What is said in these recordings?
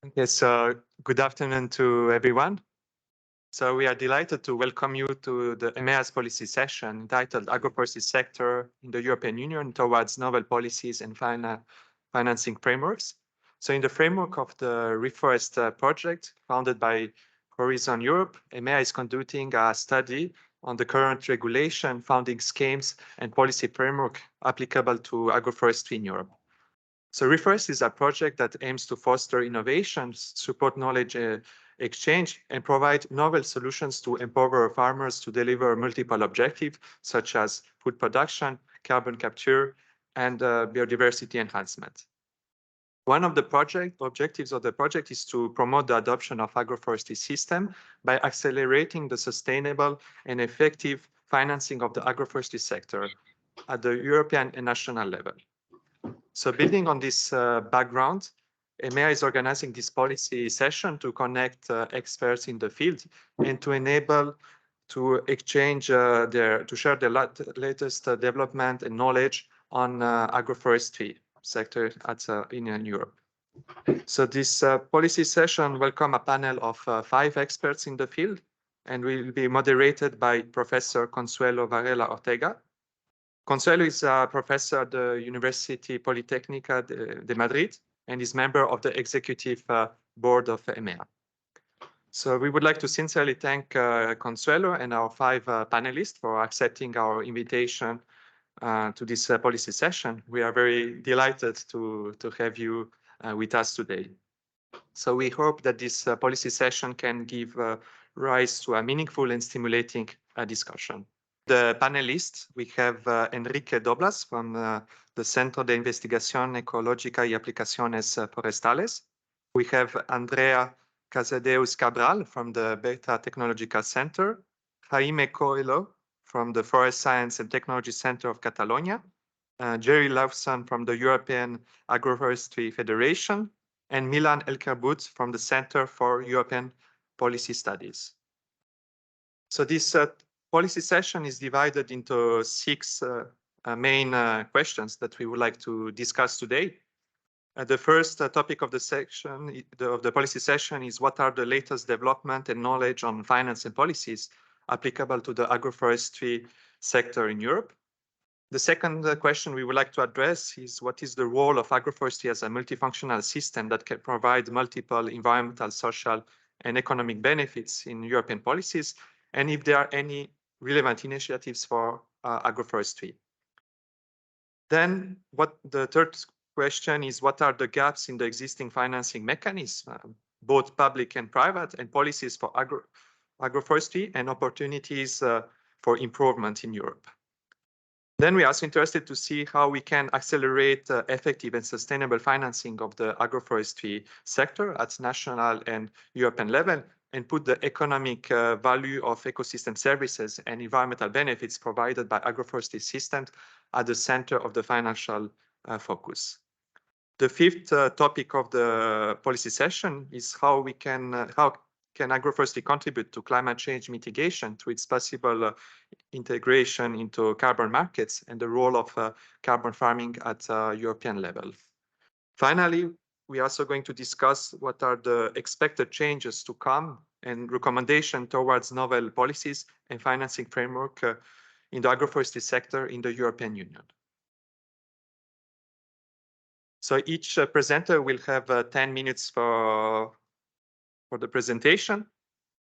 Okay, so good afternoon to everyone. So we are delighted to welcome you to the EMEA's policy session entitled Agroforestry Sector in the European Union towards Novel Policies and Financing Frameworks. So in the framework of the REFOREST project founded by Horizon Europe, EMEA is conducting a study on the current regulation, funding schemes, and policy framework applicable to agroforestry in Europe. So REFOREST is a project that aims to foster innovations, support knowledge exchange, and provide novel solutions to empower farmers to deliver multiple objectives, such as food production, carbon capture, and biodiversity enhancement. One of the objectives of the project is to promote the adoption of agroforestry system by accelerating the sustainable and effective financing of the agroforestry sector at the European and national level. So building on this background, EMEA is organizing this policy session to connect experts in the field and to enable to exchange to share the latest development and knowledge on agroforestry sector in Europe. So this policy session welcome a panel of 5 experts in the field and will be moderated by Professor Consuelo Varela Ortega. Consuelo is a professor at the Universidad Politécnica de Madrid and is member of the Executive Board of EMEA. So we would like to sincerely thank Consuelo and our 5 panelists for accepting our invitation to this policy session. We are very delighted to have you with us today. So we hope that this policy session can give rise to a meaningful and stimulating discussion. The panelists, we have Enrique Doblas from the Centro de Investigación, Ecológica y Aplicaciones Forestales. We have Andrea Casadeus Cabral from the Beta Technological Center, Jaime Coelho from the Forest Science and Technology Center of Catalonia, Jerry Lawson from the European Agroforestry Federation, and Milan Elkerbut from the Center for European Policy Studies. So this policy session is divided into 6 main questions that we would like to discuss today. The first topic of the section of the policy session is what are the latest development and knowledge on finance and policies applicable to the agroforestry sector in Europe. The second question we would like to address is what is the role of agroforestry as a multifunctional system that can provide multiple environmental, social, and economic benefits in European policies, and if there are any relevant initiatives for agroforestry. Then the third question is what are the gaps in the existing financing mechanism, both public and private, and policies for agroforestry and opportunities for improvement in Europe. Then we are also interested to see how we can accelerate effective and sustainable financing of the agroforestry sector at national and European level, and put the economic value of ecosystem services and environmental benefits provided by agroforestry systems at the center of the financial focus. The fifth topic of the policy session is how can agroforestry contribute to climate change mitigation through its possible integration into carbon markets and the role of carbon farming at European level. Finally, we are also going to discuss what are the expected changes to come and recommendation towards novel policies and financing framework in the agroforestry sector in the European Union. So each presenter will have 10 minutes for the presentation,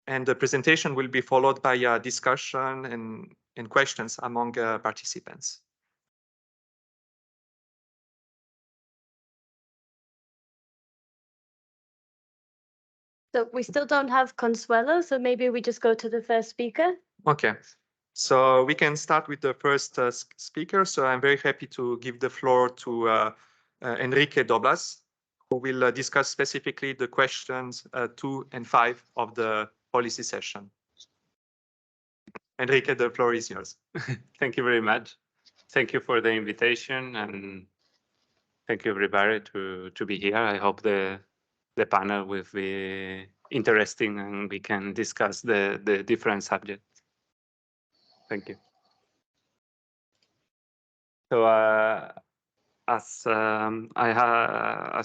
and the presentation will be followed by a discussion and questions among participants. So we still don't have Consuelo, so maybe we just go to the first speaker. Okay, so we can start with the first speaker. So I'm very happy to give the floor to Enrique Doblas, who will discuss specifically the questions 2 and 5 of the policy session. Enrique, the floor is yours. Thank you very much. Thank you for the invitation, and thank you everybody to be here. I hope the panel will be interesting and we can discuss the different subjects. Thank you. So as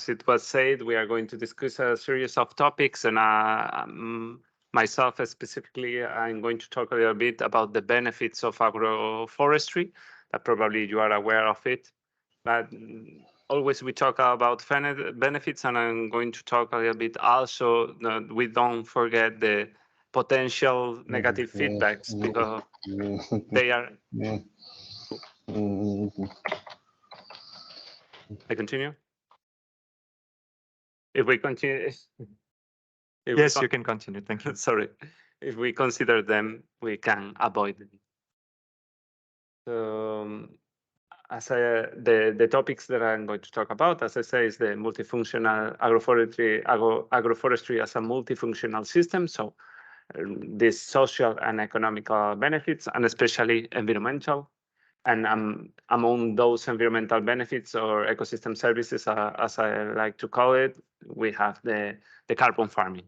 it was said, we are going to discuss a series of topics, and myself specifically, I'm going to talk a little bit about the benefits of agroforestry. That probably you are aware of it, but always we talk about benefits, and I'm going to talk a little bit also. We don't forget the potential negative feedbacks, because they are. I continue. If we continue. Yes, you can continue. Thank you. Sorry. If we consider them, we can avoid them. So, the topics that I'm going to talk about, as I say, is the multifunctional agroforestry as a multifunctional system. So, these social and economical benefits, and especially environmental. And among those environmental benefits or ecosystem services, as I like to call it, we have the carbon farming,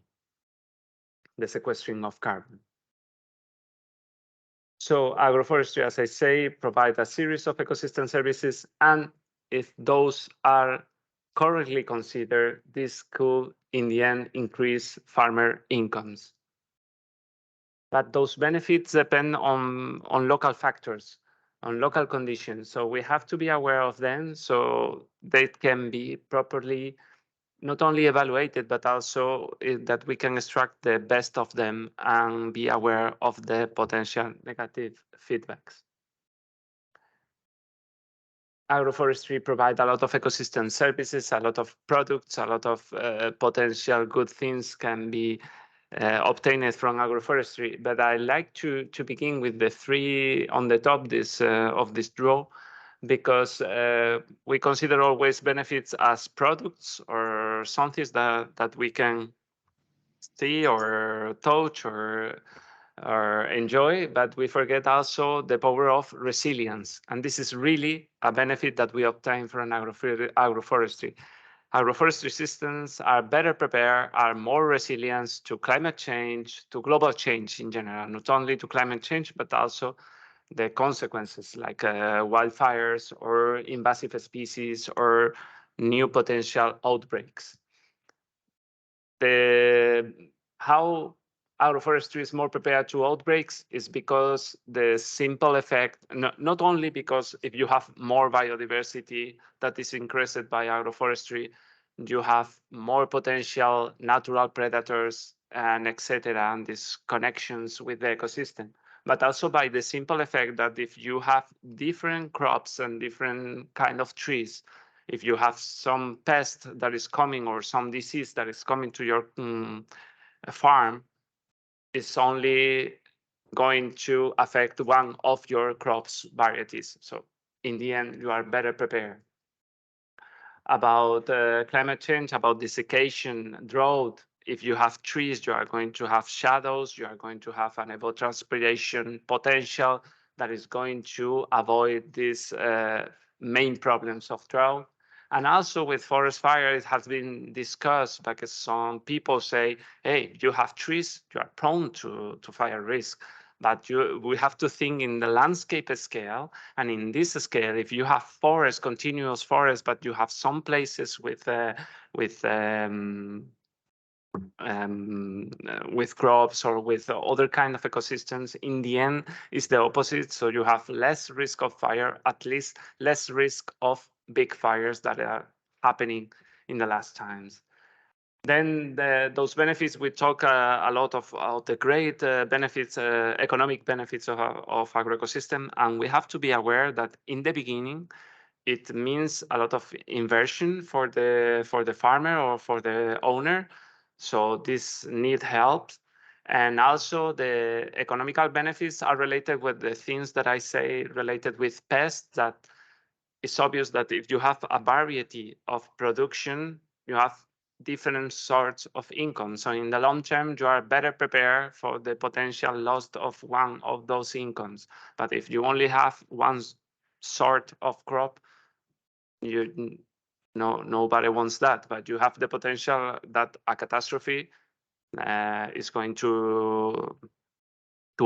the sequestering of carbon. So agroforestry, as I say, provide a series of ecosystem services, and if those are correctly considered, this could, in the end, increase farmer incomes. But those benefits depend on local factors, on local conditions. So we have to be aware of them so they can be properly not only evaluated, but also that we can extract the best of them and be aware of the potential negative feedbacks. Agroforestry provide a lot of ecosystem services, a lot of products, a lot of potential good things can be obtained from agroforestry. But I like to begin with the three on the top of this draw, because we consider always benefits as products or something that we can see or touch or enjoy, but we forget also the power of resilience. And this is really a benefit that we obtain from agroforestry. Agroforestry systems are better prepared, are more resilient to climate change, to global change in general, not only to climate change, but also the consequences like wildfires or invasive species or new potential outbreaks. How agroforestry is more prepared to outbreaks is because the simple effect, not only because if you have more biodiversity that is increased by agroforestry, you have more potential natural predators and etc. and these connections with the ecosystem, but also by the simple effect that if you have different crops and different kind of trees, if you have some pest that is coming or some disease that is coming to your farm, it's only going to affect one of your crops varieties. So in the end, you are better prepared. About climate change, about desiccation, drought, if you have trees, you are going to have shadows, you are going to have an evapotranspiration potential that is going to avoid these main problems of drought. And also with forest fire, it has been discussed because some people say, hey, you have trees, you are prone to fire risk. But we have to think in the landscape scale. And in this scale, if you have forest, continuous forest, but you have some places with crops or with other kind of ecosystems, in the end is the opposite. So you have less risk of fire, at least less risk of big fires that are happening in the last times. Then those benefits, we talk a lot of the great benefits, economic benefits of agroecosystem, and we have to be aware that in the beginning, it means a lot of inversion for the farmer or for the owner. So this need help. And also the economical benefits are related with the things that I say related with pests, that it's obvious that if you have a variety of production, you have different sorts of income. So in the long term, you are better prepared for the potential loss of one of those incomes. But if you only have one sort of crop, nobody wants that. But you have the potential that a catastrophe is going to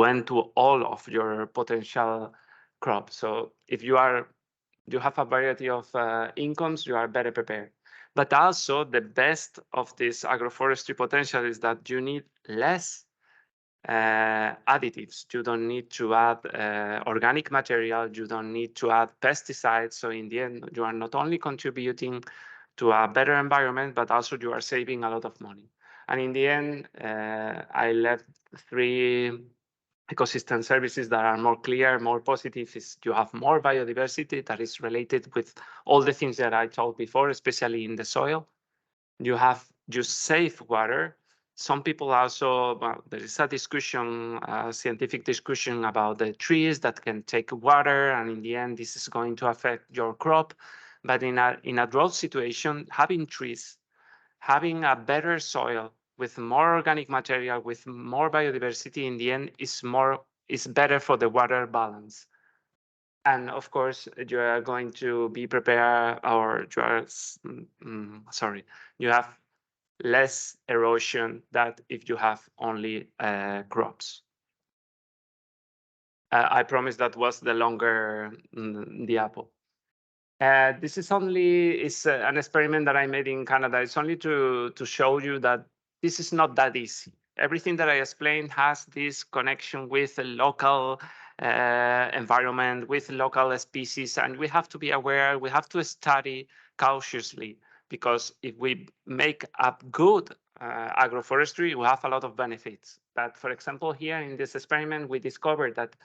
end to all of your potential crops. So if you are you have a variety of incomes, you are better prepared. But also the best of this agroforestry potential is that you need less additives. You don't need to add organic material. You don't need to add pesticides. So in the end, you are not only contributing to a better environment, but also you are saving a lot of money. And in the end, I left 3 ecosystem services that are more clear, more positive. Is you have more biodiversity that is related with all the things that I told before, especially in the soil. You save water. Some people also, well, there is a discussion, scientific discussion about the trees that can take water, and in the end, this is going to affect your crop. But in a drought situation, having trees, having a better soil with more organic material, with more biodiversity, in the end, is better for the water balance. And of course, you are going to be prepared, or you are, you have less erosion than if you have only crops. I promise that was the longer diapo. This is an experiment that I made in Canada. It's only to show you that this is not that easy. Everything that I explained has this connection with the local environment, with local species, and we have to be aware, we have to study cautiously, because if we make up good agroforestry, we have a lot of benefits. But for example, here in this experiment, we discovered that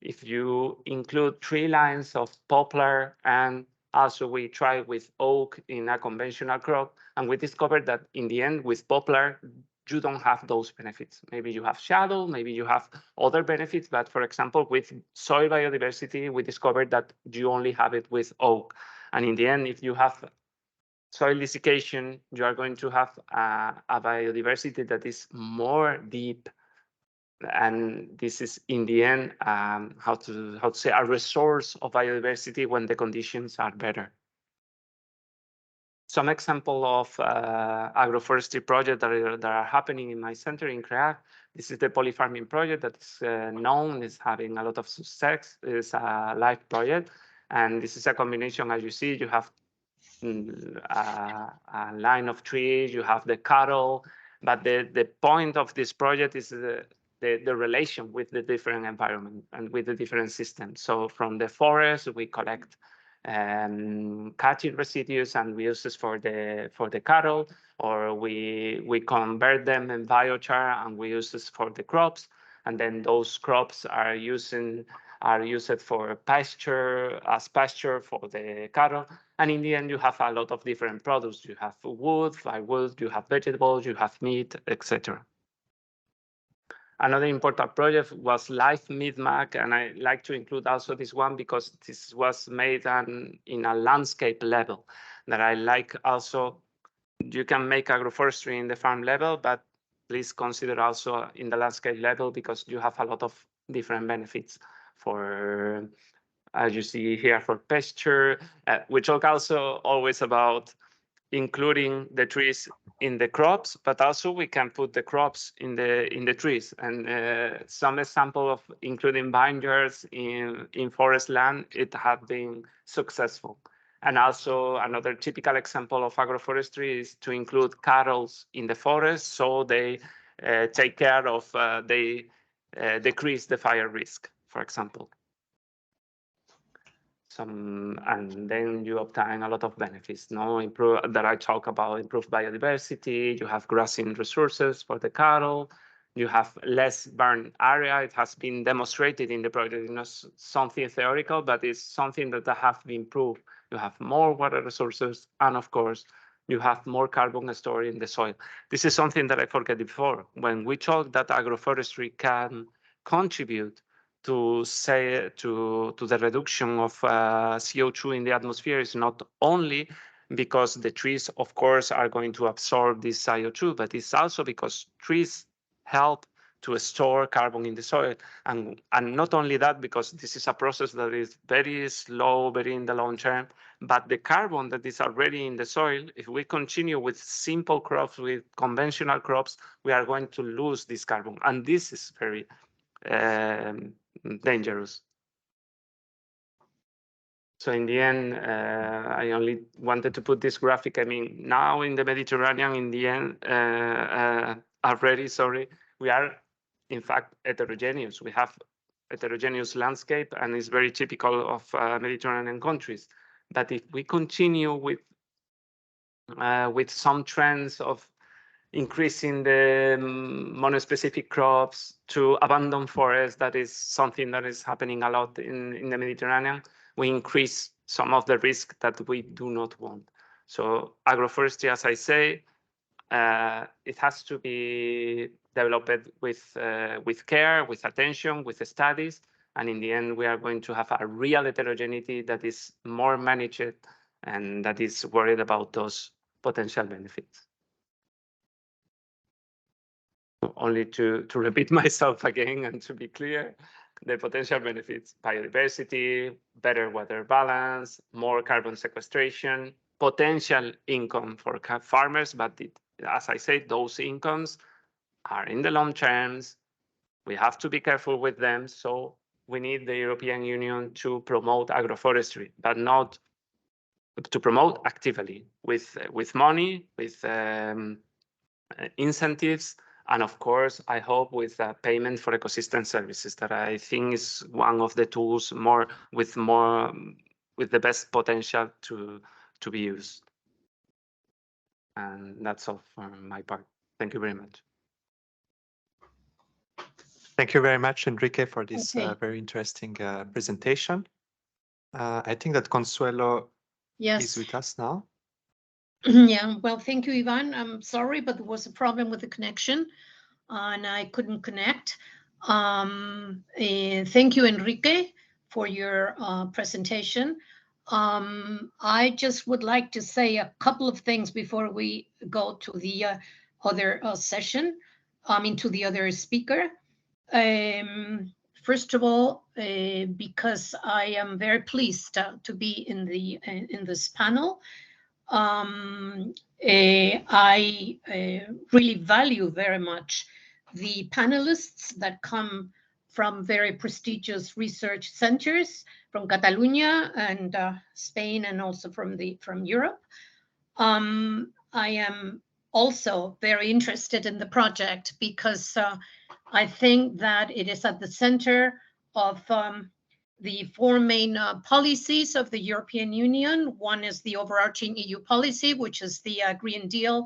if you include 3 lines of poplar, and also we try with oak in a conventional crop, and we discovered that in the end with poplar, you don't have those benefits. Maybe you have shadow, maybe you have other benefits, but for example, with soil biodiversity, we discovered that you only have it with oak. And in the end, if you have soil desiccation, you are going to have a biodiversity that is more deep. And this is in the end, how to say, a resource of biodiversity when the conditions are better. Some example of agroforestry projects that are happening in my center in CREAF. This is the polyfarming project that is known, is having a lot of success. It's a live project, and this is a combination. As you see, you have a line of trees, you have the cattle, but the point of this project is the relation with the different environment and with the different systems. So from the forest, we collect cutting residues and we use this for the cattle, or we convert them in biochar and we use this for the crops. And then those crops are used for pasture, as pasture for the cattle. And in the end, you have a lot of different products. You have wood, firewood, you have vegetables, you have meat, etc. Another important project was Live Meat Map, and I like to include also this one because this was made in a landscape level. That I like also. You can make agroforestry in the farm level, but please consider also in the landscape level, because you have a lot of different benefits for, as you see here, for pasture. We talk also always about including the trees in the crops, but also we can put the crops in the trees. And some example of including vineyards in forest land, it has been successful. And also another typical example of agroforestry is to include cattle in the forest, so they take care of, they decrease the fire risk, for example. And then you obtain a lot of benefits. Improve that I talk about: improved biodiversity. You have grazing resources for the cattle. You have less burn area. It has been demonstrated in the project. It's not something theoretical, but it's something that has been proved. You have more water resources, and of course, you have more carbon stored in the soil. This is something that I forgot before. When we talk that agroforestry can contribute to the reduction of CO2 in the atmosphere, is not only because the trees, of course, are going to absorb this CO2, but it's also because trees help to store carbon in the soil. And not only that, because this is a process that is very slow, very in the long term, but the carbon that is already in the soil, if we continue with simple crops, with conventional crops, we are going to lose this carbon. And this is very dangerous. So in the end, I only wanted to put this graphic. I mean, now in the Mediterranean, in the end, already, sorry, we are in fact heterogeneous. We have heterogeneous landscape, and it's very typical of Mediterranean countries. But if we continue with some trends of increasing the monospecific crops to abandon forests, that is something that is happening a lot in the Mediterranean, we increase some of the risk that we do not want. So agroforestry, as I say, it has to be developed with care, with attention, with studies, and in the end, we are going to have a real heterogeneity that is more managed and that is worried about those potential benefits. Only to repeat myself again and to be clear, the potential benefits: biodiversity, better water balance, more carbon sequestration, potential income for farmers, but as I said, those incomes are in the long terms. We have to be careful with them. So we need the European Union to promote agroforestry, but not to promote actively with money, with incentives, and of course, I hope with payment for ecosystem services, that I think is one of the tools with the best potential to be used. And that's all from my part. Thank you very much. Thank you very much, Enrique, for this very interesting presentation. I think that Consuelo is with us now. Yeah, well, thank you, Ivan. I'm sorry, but there was a problem with the connection and I couldn't connect. Thank you, Enrique, for your presentation. I just would like to say a couple of things before we go to the other session, to the other speaker. First of all, because I am very pleased to be in this panel. I really value very much the panelists that come from very prestigious research centers from Catalonia and Spain, and also from Europe. I am also very interested in the project because I think that it is at the center of the four main policies of the European Union. One is the overarching EU policy, which is the Green Deal,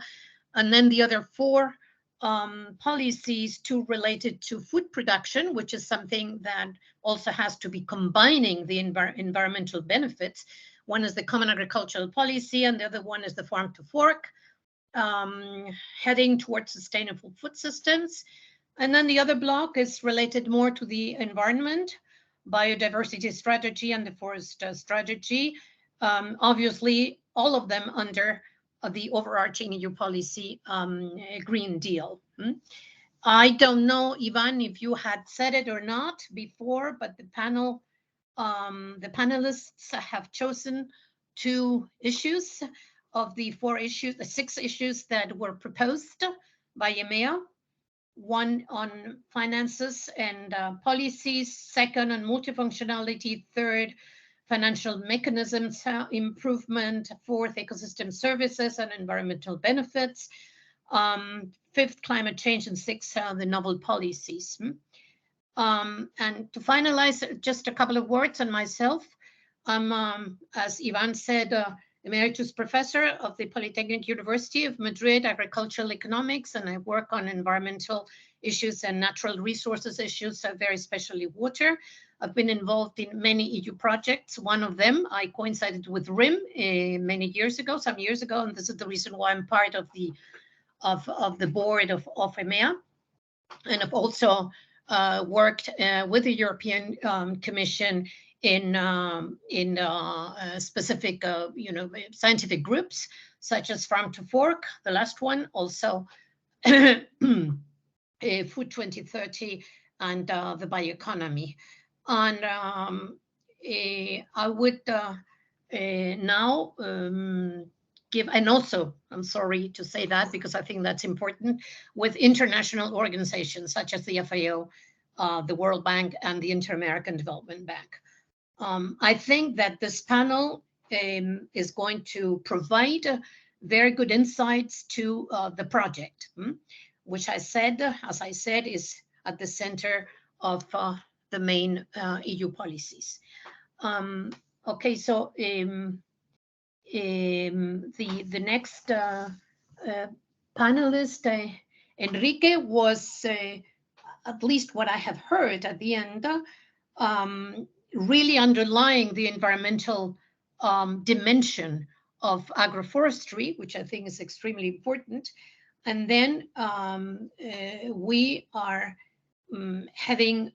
and then the other four policies, two related to food production, which is something that also has to be combining the environmental benefits. One is the Common Agricultural Policy, and the other one is the Farm to Fork, heading towards sustainable food systems. And then the other block is related more to the environment, biodiversity strategy and the forest strategy, obviously all of them under the overarching EU policy Green Deal. I don't know, Ivan, if you had said it or not before, but the panelists have chosen two issues of the the 6 issues that were proposed by EMEA. One on finances and policies, second on multifunctionality, third financial mechanisms improvement, fourth ecosystem services and environmental benefits, fifth climate change, and sixth the novel policies. And to finalize, just a couple of words on myself. I'm, as Ivan said, Emeritus Professor of the Polytechnic University of Madrid, Agricultural Economics, and I work on environmental issues and natural resources issues, very especially water. I've been involved in many EU projects. One of them, I coincided with RIM some years ago, and this is the reason why I'm part of the board of EMEA. And I've also worked with the European Commission in specific, scientific groups, such as Farm to Fork, the last one, also Food 2030 and the bioeconomy. And I would now give, and also, I'm sorry to say that because I think that's important, with international organizations such as the FAO, the World Bank, and the Inter-American Development Bank. I think that this panel is going to provide very good insights to the project, which as I said, is at the center of the main EU policies. Okay, so the next panelist, Enrique, was, at least what I have heard at the end, really underlying the environmental dimension of agroforestry, which I think is extremely important. And then we are having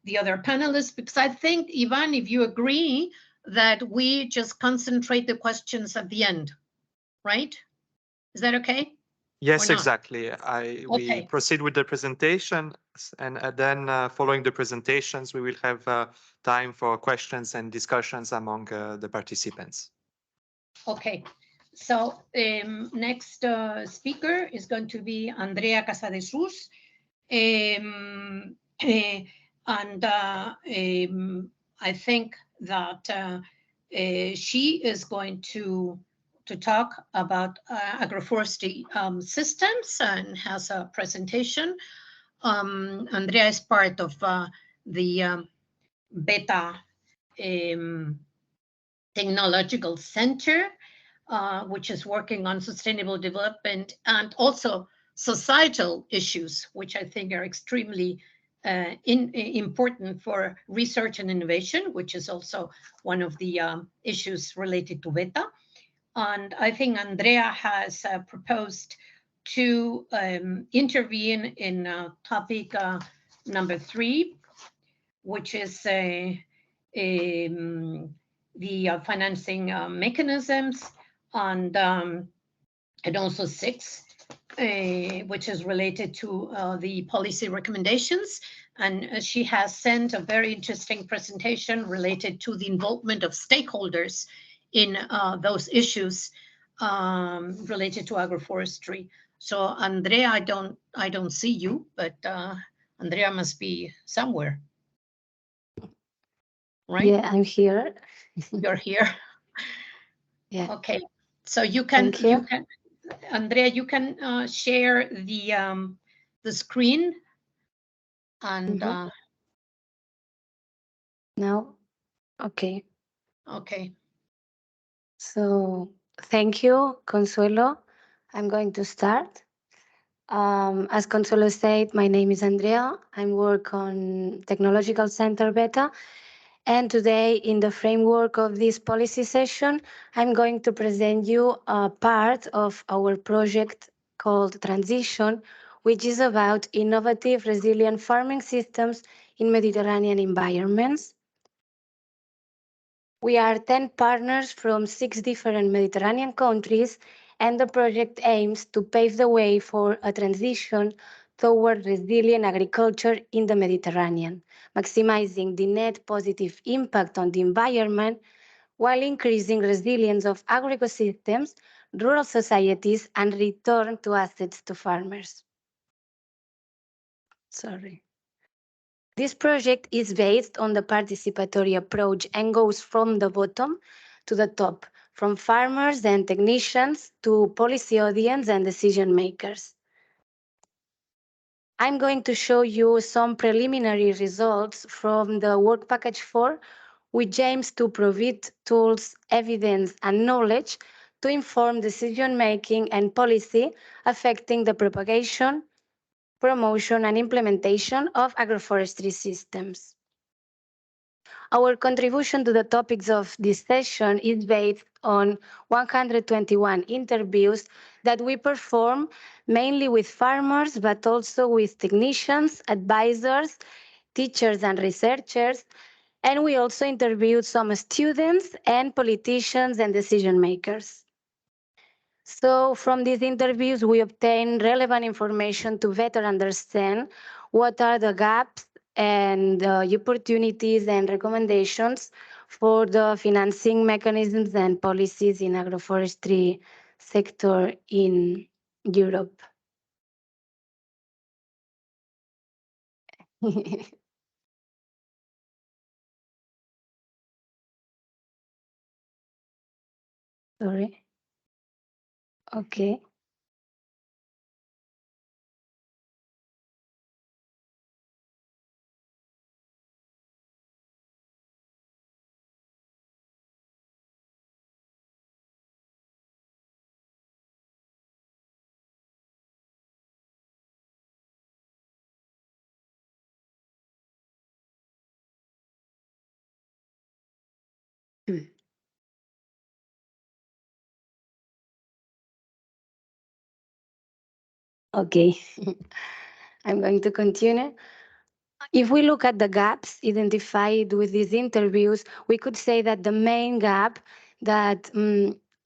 the other panelists, because I think, Ivan, if you agree, that we just concentrate the questions at the end, right? Is that okay? Yes, exactly. We Okay. proceed with the presentation, and then following the presentations, we will have time for questions and discussions among the participants. Okay, so next speaker is going to be Andrea Casadesus. And I think that she is going to talk about agroforestry systems and has a presentation. Andrea is part of the Beta Technological Center, which is working on sustainable development and also societal issues, which I think are extremely important for research and innovation, which is also one of the issues related to Beta. And I think Andrea has proposed to intervene in topic number 3, which is the financing mechanisms, and also 6, which is related to the policy recommendations. And she has sent a very interesting presentation related to the involvement of stakeholders in those issues related to agroforestry. So Andrea, I don't see you, but Andrea must be somewhere, right? Yeah, I'm here. You're here. Yeah. Okay, so you can, Thank you. Andrea, you can share the screen, and No? Okay. okay. So thank you, Consuelo. I'm going to start. As Consuelo said, my name is Andrea. I work on Technological Center Beta. And today, in the framework of this policy session, I'm going to present you a part of our project called Transition, which is about innovative, resilient farming systems in Mediterranean environments. We are 10 partners from 6 different Mediterranean countries, and the project aims to pave the way for a transition toward resilient agriculture in the Mediterranean, maximizing the net positive impact on the environment while increasing resilience of agroecosystems, rural societies, and return to assets to farmers. Sorry. This project is based on the participatory approach and goes from the bottom to the top, from farmers and technicians to policy audience and decision makers. I'm going to show you some preliminary results from the Work Package 4, which aims to provide tools, evidence, and knowledge to inform decision-making and policy affecting the propagation, promotion, and implementation of agroforestry systems. Our contribution to the topics of this session is based on 121 interviews that we perform mainly with farmers, but also with technicians, advisors, teachers, and researchers. And we also interviewed some students and politicians and decision makers. So from these interviews, we obtain relevant information to better understand what are the gaps and opportunities and recommendations for the financing mechanisms and policies in agroforestry sector in Europe. Sorry. Okay. Okay, I'm going to continue. If we look at the gaps identified with these interviews, we could say that the main gap that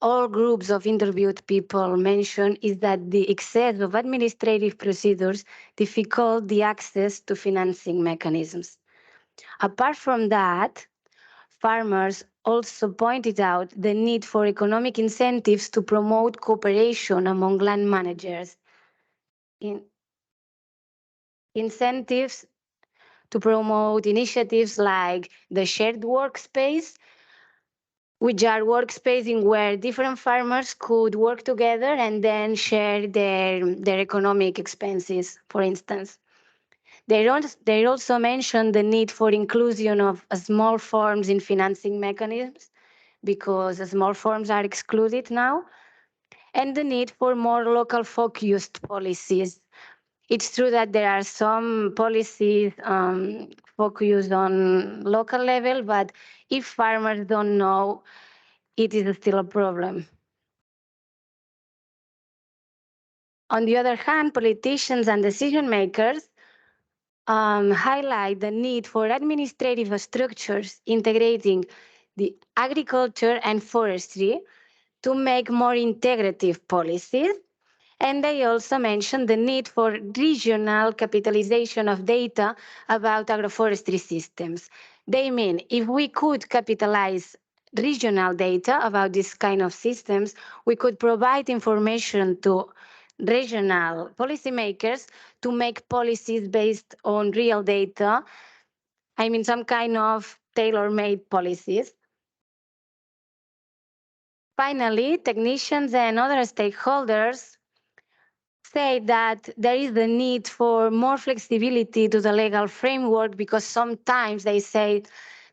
all groups of interviewed people mention is that the excess of administrative procedures difficult the access to financing mechanisms. Apart from that, farmers also pointed out the need for economic incentives to promote cooperation among land managers. Incentives to promote initiatives like the shared workspace, which are workspaces where different farmers could work together and then share their economic expenses, for instance. They also mentioned the need for inclusion of small farms in financing mechanisms, because small farms are excluded now, and the need for more local focused policies. It's true that there are some policies focused on local level, but if farmers don't know, it is still a problem. On the other hand, politicians and decision makers highlight the need for administrative structures integrating the agriculture and forestry to make more integrative policies. And they also mentioned the need for regional capitalization of data about agroforestry systems. They mean if we could capitalize regional data about this kind of systems, we could provide information to regional policymakers to make policies based on real data. I mean, some kind of tailor-made policies. Finally, technicians and other stakeholders say that there is the need for more flexibility to the legal framework, because sometimes they say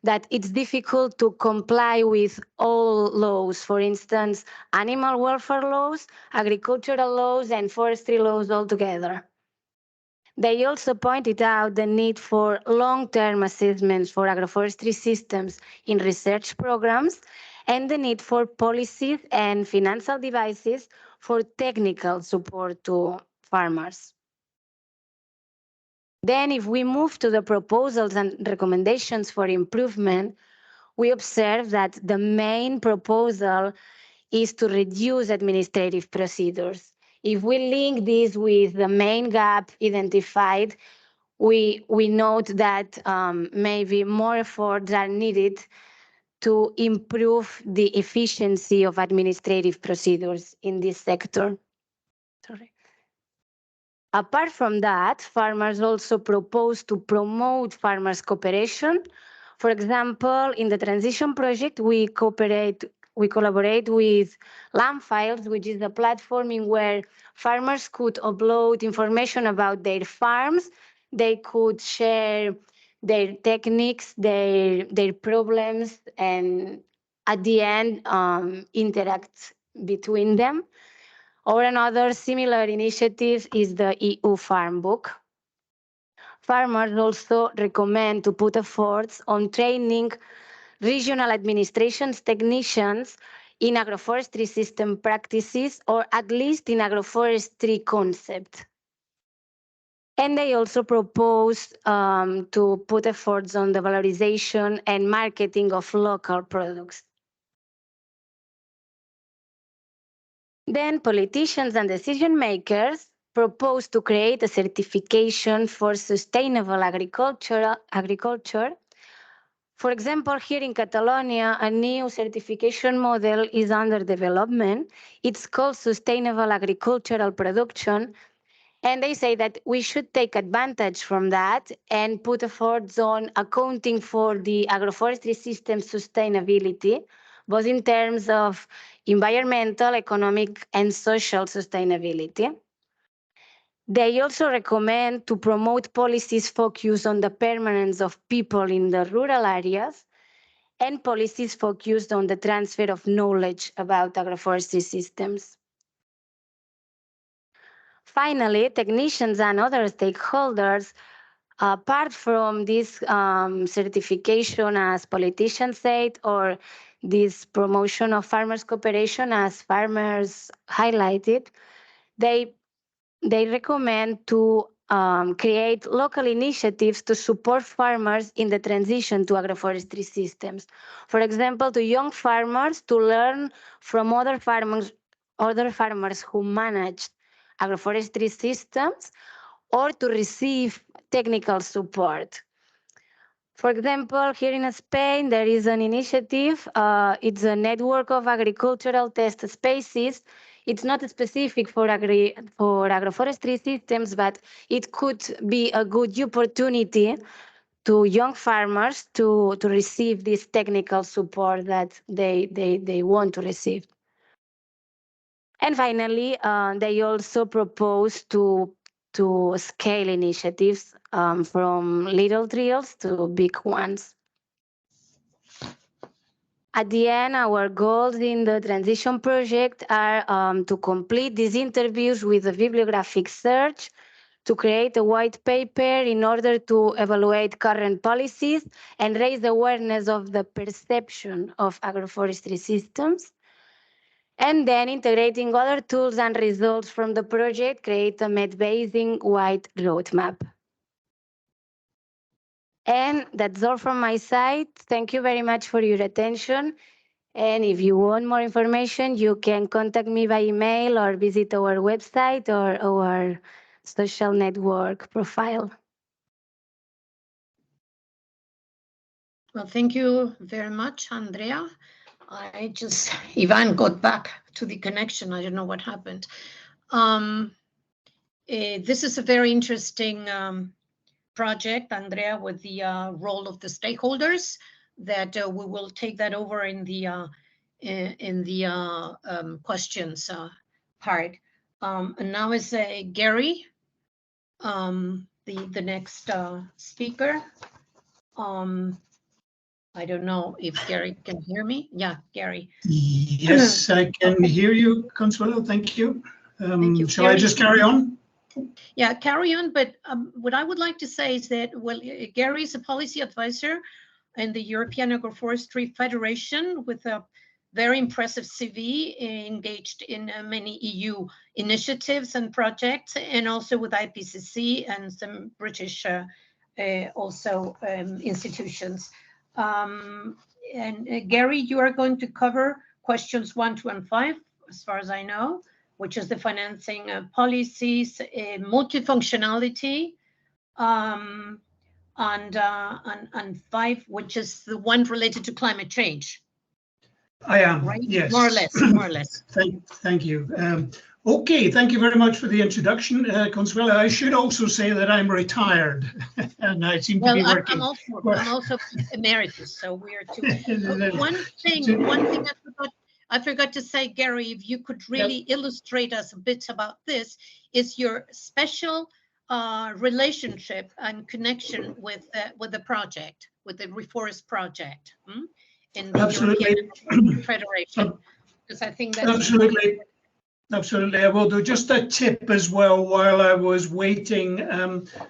that it's difficult to comply with all laws. For instance, animal welfare laws, agricultural laws, and forestry laws altogether. They also pointed out the need for long-term assessments for agroforestry systems in research programs, and the need for policies and financial devices for technical support to farmers. Then, if we move to the proposals and recommendations for improvement, we observe that the main proposal is to reduce administrative procedures. If we link this with the main gap identified, we note that maybe more efforts are needed to improve the efficiency of administrative procedures in this sector. Sorry. Apart from that, farmers also propose to promote farmers' cooperation. For example, in the transition project, we collaborate with Land Files, which is a platform in where farmers could upload information about their farms. They could share their techniques, their problems, and at the end, interact between them. Or another similar initiative is the EU Farm Book. Farmers also recommend to put efforts on training regional administrations technicians in agroforestry system practices, or at least in agroforestry concept. And they also propose to put efforts on the valorization and marketing of local products. Then politicians and decision makers propose to create a certification for sustainable agriculture. For example, here in Catalonia, a new certification model is under development. It's called Sustainable Agricultural Production. And they say that we should take advantage from that and put efforts on accounting for the agroforestry system sustainability, both in terms of environmental, economic, and social sustainability. They also recommend to promote policies focused on the permanence of people in the rural areas and policies focused on the transfer of knowledge about agroforestry systems. Finally, technicians and other stakeholders, apart from this certification as politicians said, or this promotion of farmers' cooperation as farmers highlighted, they recommend to create local initiatives to support farmers in the transition to agroforestry systems. For example, to young farmers to learn from other farmers who manage agroforestry systems, or to receive technical support. For example, here in Spain, there is an initiative. It's a network of agricultural test spaces. It's not specific for agroforestry systems, but it could be a good opportunity to young farmers to receive this technical support that they want to receive. And finally, they also propose to scale initiatives from little trials to big ones. At the end, our goals in the transition project are to complete these interviews with a bibliographic search, to create a white paper in order to evaluate current policies and raise awareness of the perception of agroforestry systems, and then integrating other tools and results from the project, create a met-basing white roadmap. And that's all from my side. Thank you very much for your attention. And if you want more information, you can contact me by email or visit our website or our social network profile. Well, thank you very much, Andrea. Ivan got back to the connection. I don't know what happened. This is a very interesting project, Andrea, with the role of the stakeholders, that we will take that over in the questions part. And now is Gary, the next speaker. I don't know if Gary can hear me. Yeah, Gary. Yes, I can hear you, Consuelo. Thank you. Thank you. Shall I just carry on? Yeah, carry on. But what I would like to say is that, well, Gary is a policy advisor in the European Agroforestry Federation with a very impressive CV, engaged in many EU initiatives and projects, and also with IPCC and some British also institutions. And Gary, you are going to cover questions 1, 2, and 5, as far as I know, which is the financing policies, multifunctionality, and 5, which is the one related to climate change. I am, right? yes. More or less. Thank you. Okay, thank you very much for the introduction, Consuelo. I should also say that I'm retired, and I seem to be working. I'm also emeritus, so we're two. One thing I forgot to say, Gary, if you could really illustrate us a bit about this, is your special relationship and connection with the project, with the REFOREST project in the European Federation, because I think that's absolutely. Absolutely, I will do. Just a tip as well while I was waiting.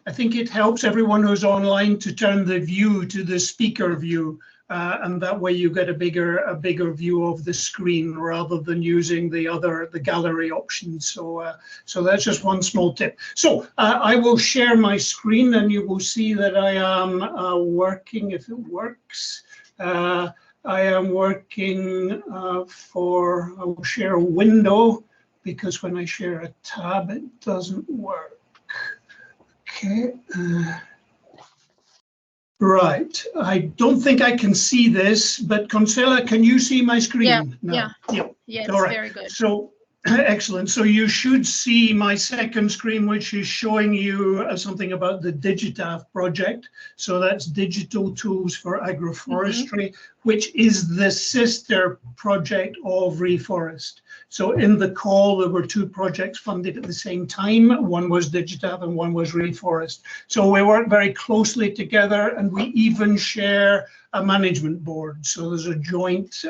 I think it helps everyone who's online to turn the view to the speaker view, and that way you get a bigger view of the screen rather than using the gallery options. So that's just one small tip. So I will share my screen, and you will see that I am working. If it works, I am working I will share a window, because when I share a tab, it doesn't work. Okay. Right. I don't think I can see this, but Consuelo, can you see my screen? Yeah. Yeah, All it's right. very good. So Excellent. So you should see my second screen, which is showing you something about the DigiTAF project. So that's Digital Tools for Agroforestry, which is the sister project of REFOREST. So in the call, there were two projects funded at the same time. One was DigiTAF and one was REFOREST. So we work very closely together, and we even share a management board. So there's a joint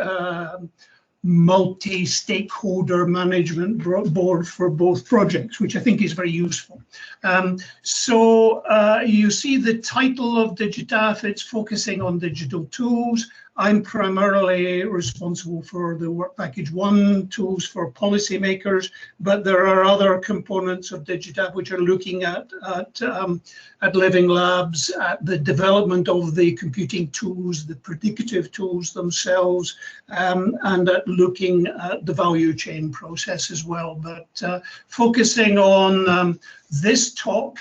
multi-stakeholder management board for both projects, which I think is very useful. You see the title of DigiTAF, it's focusing on digital tools. I'm primarily responsible for the Work Package 1 tools for policymakers, but there are other components of DigiTAF which are looking at living labs, at the development of the computing tools, the predictive tools themselves, and at looking at the value chain process as well. But focusing on this talk,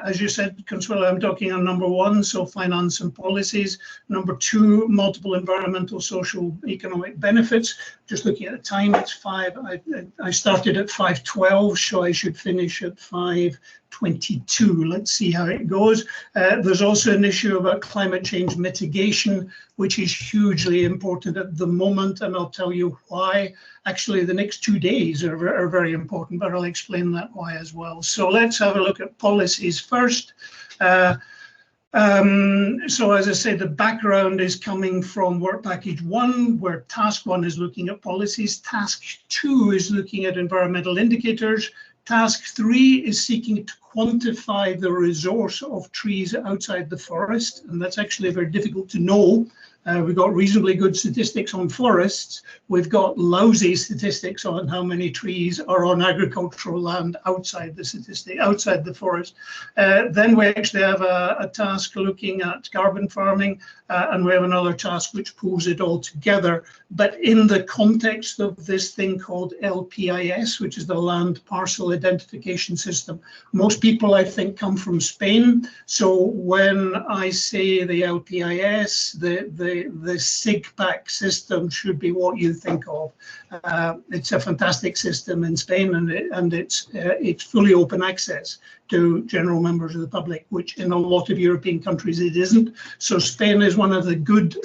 as you said, Consuelo, I'm talking on number 1, so finance and policies. Number 2, multiple environmental, social, economic benefits. Just looking at the time, it's 5. I started at 5:12, so I should finish at 5:22. Let's see how it goes. There's also an issue about climate change mitigation, which is hugely important at the moment, and I'll tell you why. Actually, the next 2 days are very important, but I'll explain that why as well. So let's have a look at policies first. So as I say, the background is coming from Work Package 1, where Task 1 is looking at policies. Task 2 is looking at environmental indicators. Task 3 is seeking to quantify the resource of trees outside the forest, and that's actually very difficult to know. We've got reasonably good statistics on forests. We've got lousy statistics on how many trees are on agricultural land outside the forest. Then we actually have a task looking at carbon farming, and we have another task which pulls it all together. But in the context of this thing called LPIS, which is the Land Parcel Identification System, most people, I think, come from Spain. So when I say the LPIS, the SIGPAC system should be what you think of. It's a fantastic system in Spain, and it's fully open access to general members of the public, which in a lot of European countries it isn't. So Spain is one of the good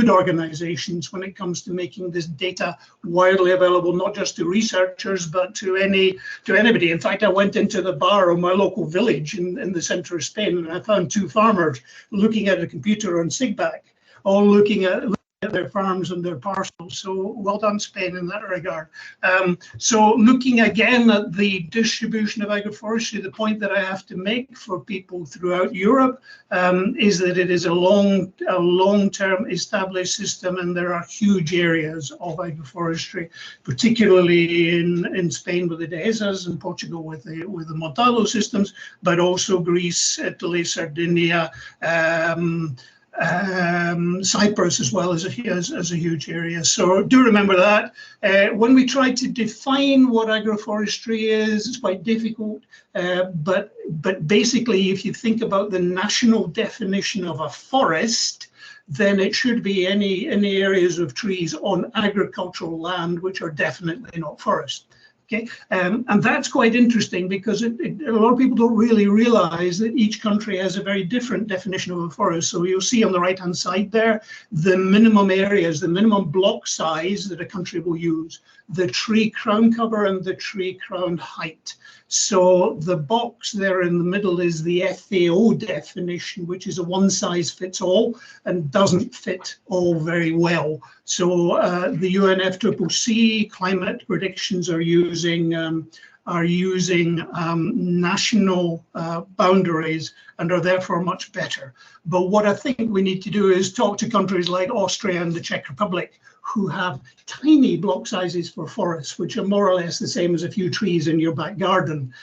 organizations when it comes to making this data widely available, not just to researchers, but to anybody. In fact, I went into the bar of my local village in the center of Spain, and I found 2 farmers looking at a computer on SIGPAC, all looking at their farms and their parcels. So well done, Spain, in that regard. So looking again at the distribution of agroforestry, the point that I have to make for people throughout Europe is that it is a long-term established system, and there are huge areas of agroforestry, particularly in Spain with the dehesas, and Portugal with the Montalo systems, but also Greece, Italy, Sardinia, Cyprus as well as a huge area. So do remember that. When we try to define what agroforestry is, it's quite difficult. But basically, if you think about the national definition of a forest, then it should be any areas of trees on agricultural land which are definitely not forest. Okay, and that's quite interesting because a lot of people don't really realize that each country has a very different definition of a forest. So you'll see on the right-hand side there, the minimum areas, the minimum block size that a country will use, the tree crown cover and the tree crown height. So the box there in the middle is the FAO definition, which is a one-size-fits-all and doesn't fit all very well. So the UNFCCC climate predictions are using national boundaries and are therefore much better. But what I think we need to do is talk to countries like Austria and the Czech Republic, who have tiny block sizes for forests, which are more or less the same as a few trees in your back garden.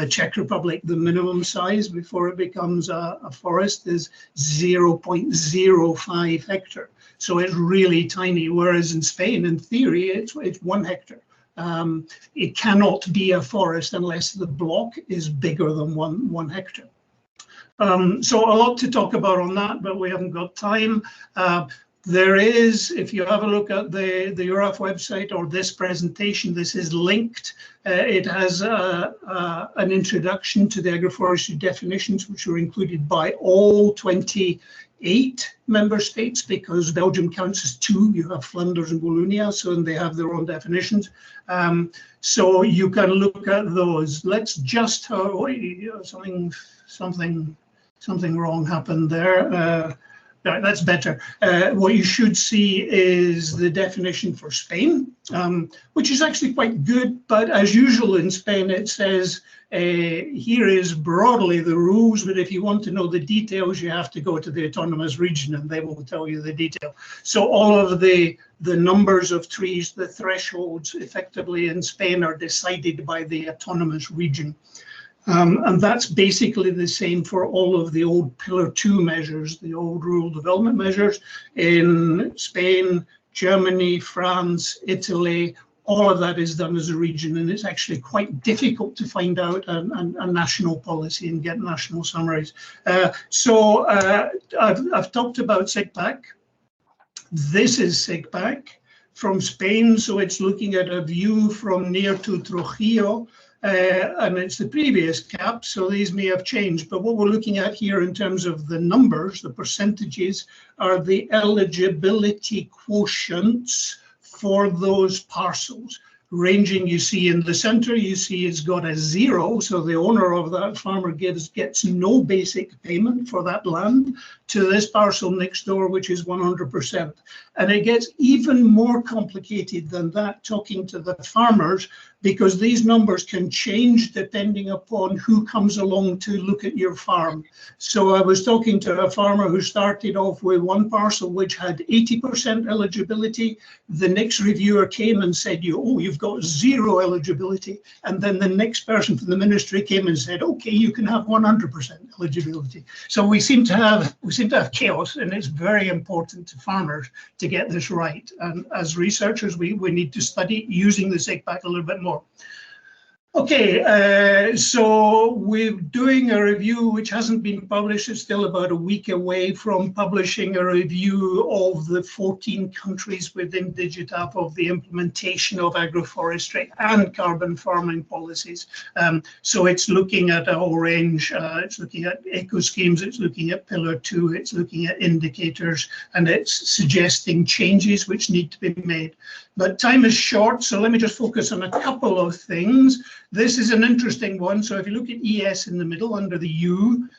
Czech Republic, the minimum size before it becomes a forest is 0.05 hectare. So it's really tiny, whereas in Spain, in theory, it's 1 hectare. It cannot be a forest unless the block is bigger than one hectare. So a lot to talk about on that, but we haven't got time. There is, if you have a look at the EURAF website or this presentation, this is linked. It has an introduction to the agroforestry definitions, which were included by all 28 member states, because Belgium counts as 2. You have Flanders and Wallonia, so they have their own definitions. So you can look at those. Let's just, something wrong happened there. Right, that's better. What you should see is the definition for Spain, which is actually quite good, but as usual in Spain, it says, here is broadly the rules, but if you want to know the details, you have to go to the autonomous region and they will tell you the detail. So all of the numbers of trees, the thresholds effectively in Spain are decided by the autonomous region. And that's basically the same for all of the old Pillar 2 measures, the old rural development measures in Spain, Germany, France, Italy. All of that is done as a region, and it's actually quite difficult to find out a national policy and get national summaries. So I've talked about SIGPAC. This is SIGPAC from Spain, so it's looking at a view from near to Trujillo. And it's the previous cap, so these may have changed. But what we're looking at here in terms of the numbers, the percentages, are the eligibility quotients for those parcels. Ranging, you see in the center, you see it's got a 0, so the owner of that farmer gets no basic payment for that land, to this parcel next door, which is 100%. And it gets even more complicated than that, talking to the farmers, because these numbers can change depending upon who comes along to look at your farm. So I was talking to a farmer who started off with one parcel which had 80% eligibility. The next reviewer came and said, you've got 0 eligibility. And then the next person from the ministry came and said, okay, you can have 100% eligibility. So we seem to have chaos, and it's very important to farmers to get this right. And as researchers, we need to study using the SIGPAC a little bit more. Okay, so we're doing a review which hasn't been published. It's still about a week away from publishing a review of the 14 countries within DIGITAP of the implementation of agroforestry and carbon farming policies. So it's looking at a whole range. It's looking at eco schemes, it's looking at Pillar 2, it's looking at indicators, and it's suggesting changes which need to be made. But time is short, so let me just focus on a couple of things. This is an interesting one. So if you look at ES in the middle under the U,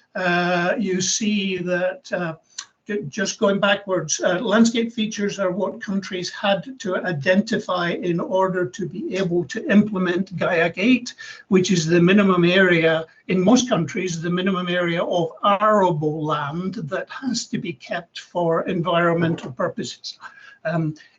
you see that just going backwards, landscape features are what countries had to identify in order to be able to implement GAIAC 8, which is the minimum area, in most countries, the minimum area of arable land that has to be kept for environmental purposes.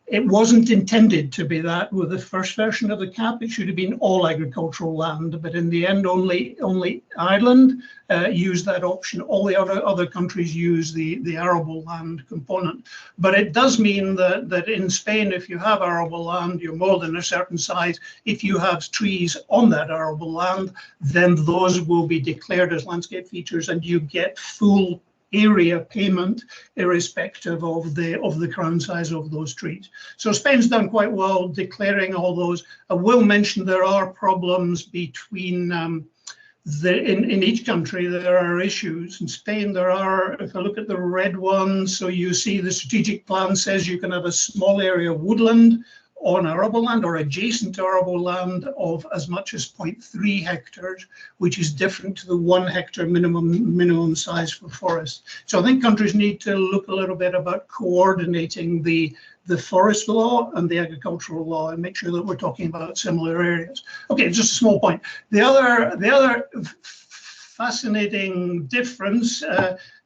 It wasn't intended to be that with the first version of the cap. It should have been all agricultural land, but in the end, only Ireland used that option. All the other countries use the arable land component. But it does mean that in Spain, if you have arable land, you're more than a certain size. If you have trees on that arable land, then those will be declared as landscape features, and you get full area payment irrespective of the crown size of those trees. So Spain's done quite well declaring all those. I will mention there are problems between in each country. There are issues. In Spain there are, if I look at the red one, so you see the strategic plan says you can have a small area of woodland on arable land or adjacent to arable land of as much as 0.3 hectares, which is different to the 1 hectare minimum size for forest. So I think countries need to look a little bit about coordinating the forest law and the agricultural law and make sure that we're talking about similar areas. Okay, just a small point. The other fascinating difference,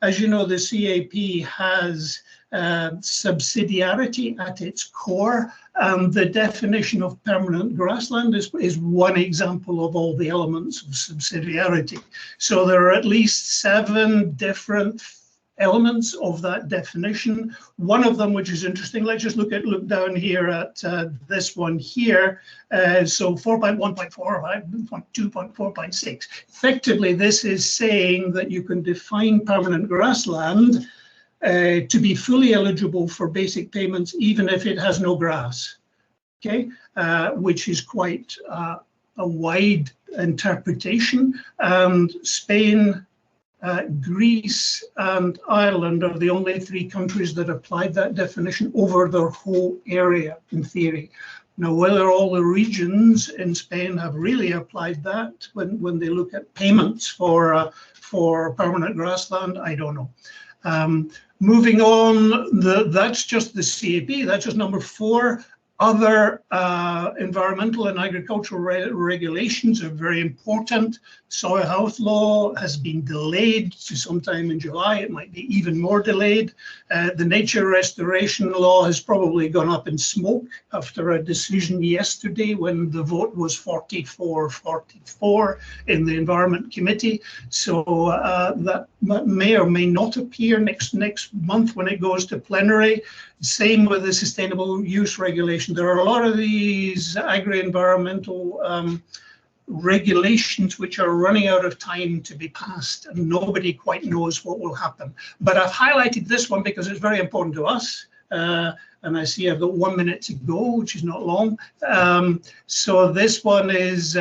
as you know, the CAP has subsidiarity at its core. The definition of permanent grassland is one example of all the elements of subsidiarity. So there are at least 7 different elements of that definition. One of them, which is interesting, let's just look down here at this one here. So 4.1.4, 5.2.4.6. Effectively, this is saying that you can define permanent grassland to be fully eligible for basic payments, even if it has no grass, okay, which is quite a wide interpretation. And Spain, Greece and Ireland are the only 3 countries that applied that definition over their whole area, in theory. Now, whether all the regions in Spain have really applied that when they look at payments for permanent grassland, I don't know. Moving on, that's just the CAP, that's just number 4. Other environmental and agricultural regulations are very important. Soil health law has been delayed to sometime in July. It might be even more delayed. The nature restoration law has probably gone up in smoke after a decision yesterday when the vote was 44-44 in the Environment Committee. So that may or may not appear next month when it goes to plenary. Same with the sustainable use regulation. There are a lot of these agri-environmental regulations which are running out of time to be passed, and nobody quite knows what will happen. But I've highlighted this one because it's very important to us. And I see I've got 1 minute to go, which is not long. So this one is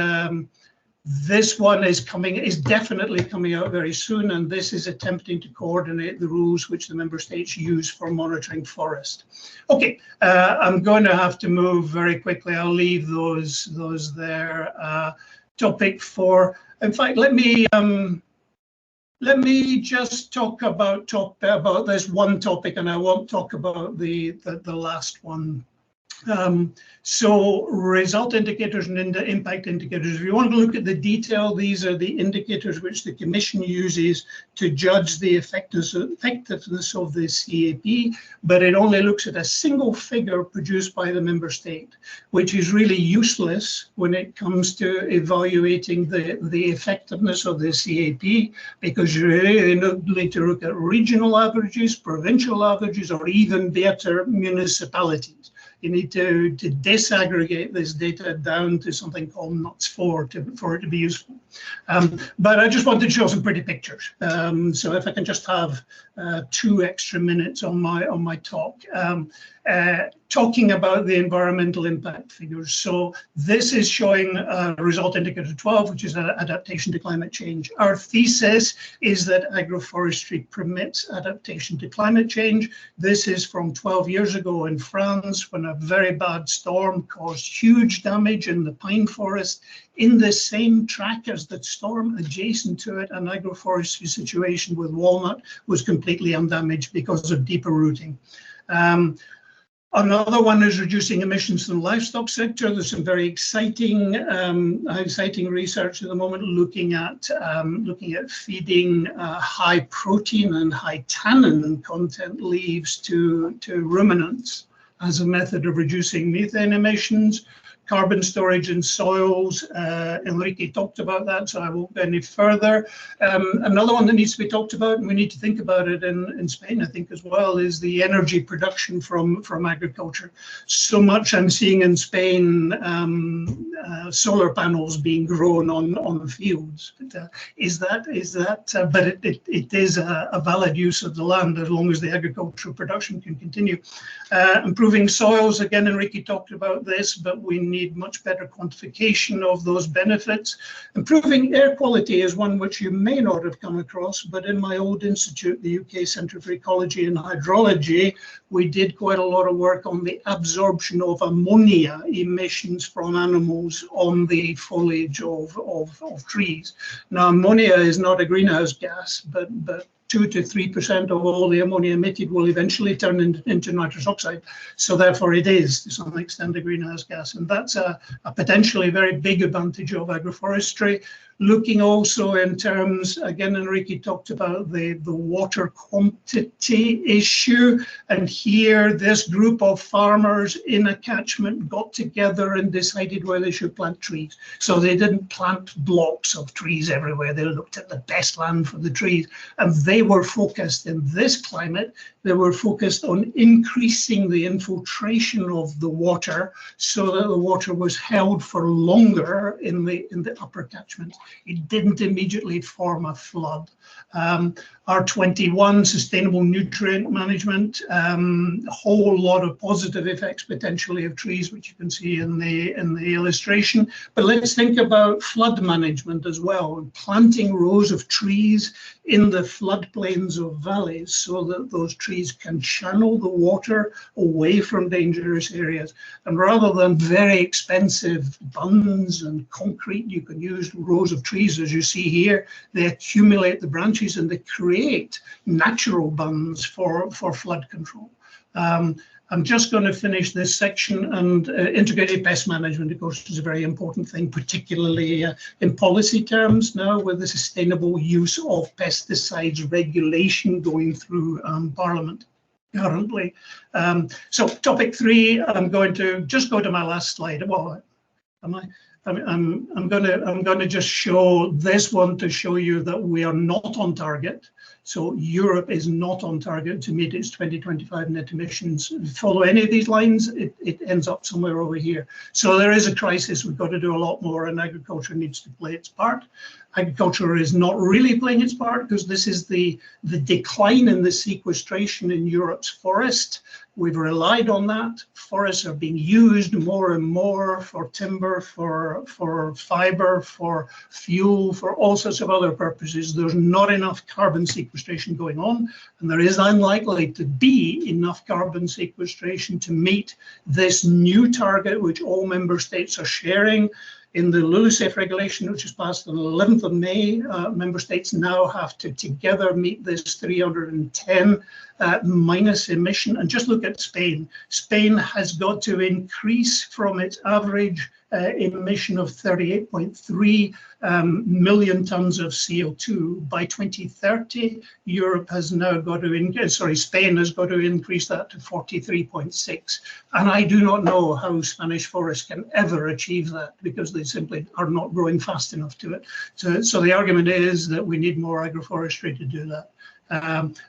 definitely coming out very soon, and this is attempting to coordinate the rules which the member states use for monitoring forest. Okay, I'm going to have to move very quickly. I'll leave those there. Topic 4. In fact, let me just talk about this one topic, and I won't talk about the last one. So result indicators and impact indicators. If you want to look at the detail, these are the indicators which the Commission uses to judge the effectiveness of the CAP, but it only looks at a single figure produced by the member state, which is really useless when it comes to evaluating the effectiveness of the CAP, because you really need to look at regional averages, provincial averages, or even better, municipalities. You need to disaggregate this data down to something called NUTS 4 for it to be useful. But I just wanted to show some pretty pictures. So if I can just have 2 extra minutes on my talk. Talking about the environmental impact figures. So this is showing result indicator 12, which is adaptation to climate change. Our thesis is that agroforestry permits adaptation to climate change. This is from 12 years ago in France, when a very bad storm caused huge damage in the pine forest. In the same track as the storm adjacent to it, an agroforestry situation with walnut was completely undamaged because of deeper rooting. Another one is reducing emissions from the livestock sector. There's some very exciting research at the moment looking at feeding high protein and high tannin content leaves to ruminants as a method of reducing methane emissions. Carbon storage in soils, Enrique talked about that, so I won't go any further. Another one that needs to be talked about, and we need to think about it in Spain, I think, as well, is the energy production from agriculture. So much I'm seeing in Spain, solar panels being grown on the fields. But, but it is a valid use of the land as long as the agricultural production can continue. Improving soils, again, Enrique talked about this, but we need much better quantification of those benefits. Improving air quality is one which you may not have come across, but in my old institute, the UK Centre for Ecology and Hydrology, we did quite a lot of work on the absorption of ammonia emissions from animals on the foliage of trees. Now, ammonia is not a greenhouse gas, but 2 to 3% of all the ammonia emitted will eventually turn into nitrous oxide. So therefore it is, to some extent, a greenhouse gas. And that's a potentially very big advantage of agroforestry. Looking also in terms, again, Enrique talked about the water quantity issue. And here, this group of farmers in a catchment got together and decided where they should plant trees. So they didn't plant blocks of trees everywhere. They looked at the best land for the trees. And they were focused in this climate, they were focused on increasing the infiltration of the water so that the water was held for longer in the upper catchment. It didn't immediately form a flood. R21, sustainable nutrient management, a whole lot of positive effects potentially of trees, which you can see in the illustration. But let's think about flood management as well, planting rows of trees in the floodplains of valleys so that those trees can channel the water away from dangerous areas. And rather than very expensive bunds and concrete, you can use rows of trees, as you see here. They accumulate the branches and they create natural bunds for flood control. I'm just going to finish this section, and integrated pest management, of course, is a very important thing, particularly in policy terms now with the sustainable use of pesticides regulation going through Parliament currently. So topic 3, I'm going to just go to my last slide. Well, I'm going to just show this one to show you that we are not on target. So Europe is not on target to meet its 2025 net emissions. If you follow any of these lines, it ends up somewhere over here. So there is a crisis. We've got to do a lot more, and agriculture needs to play its part. Agriculture is not really playing its part because this is the decline in the sequestration in Europe's forest. We've relied on that. Forests are being used more and more for timber, for fiber, for fuel, for all sorts of other purposes. There's not enough carbon sequestration going on, and there is unlikely to be enough carbon sequestration to meet this new target, which all member states are sharing. In the LULUCF regulation, which was passed on the 11th of May, member states now have to together meet this 310 minus emission. And just look at Spain. Spain has got to increase from its average emission of 38.3 million tons of CO2 by 2030. Europe has now got to, Spain has got to increase that to 43.6. And I do not know how Spanish forests can ever achieve that because they simply are not growing fast enough to it. So the argument is that we need more agroforestry to do that.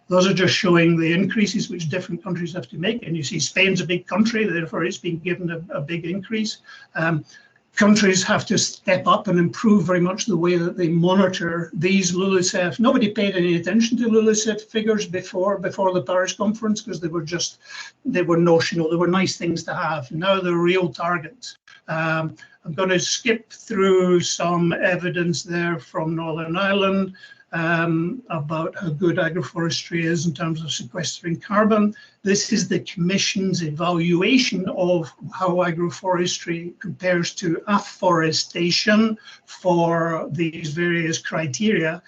Those are just showing the increases which different countries have to make. And you see Spain's a big country, therefore it's been given a big increase. Countries have to step up and improve very much the way that they monitor these LULUCF. Nobody paid any attention to LULUCF figures before the Paris conference because they were notional, they were nice things to have. Now they're real targets. I'm going to skip through some evidence there from Northern Ireland. About how good agroforestry is in terms of sequestering carbon. This is the Commission's evaluation of how agroforestry compares to afforestation for these various criteria.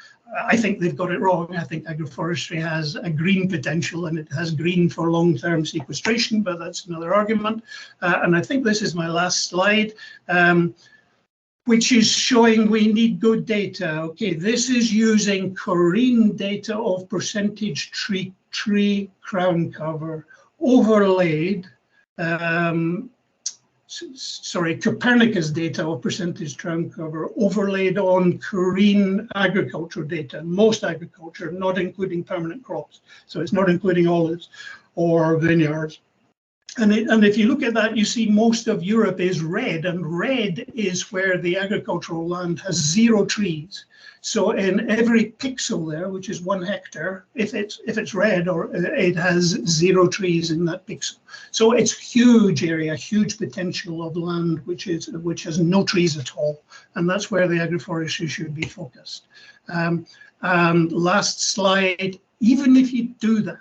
I think they've got it wrong. I think agroforestry has a green potential and it has green for long-term sequestration, but that's another argument. And I think this is my last slide. Which is showing we need good data. Okay, this is using Corine data of percentage tree crown cover overlaid, Copernicus data of percentage crown cover overlaid on Corine agriculture data, most agriculture, not including permanent crops. So it's not including olives or vineyards. And if you look at that, you see most of Europe is red, and red is where the agricultural land has 0 trees. So in every pixel there, which is 1 hectare, if it's red, or it has 0 trees in that pixel. So it's huge area, huge potential of land which has no trees at all, and that's where the agroforestry should be focused. Last slide. Even if you do that,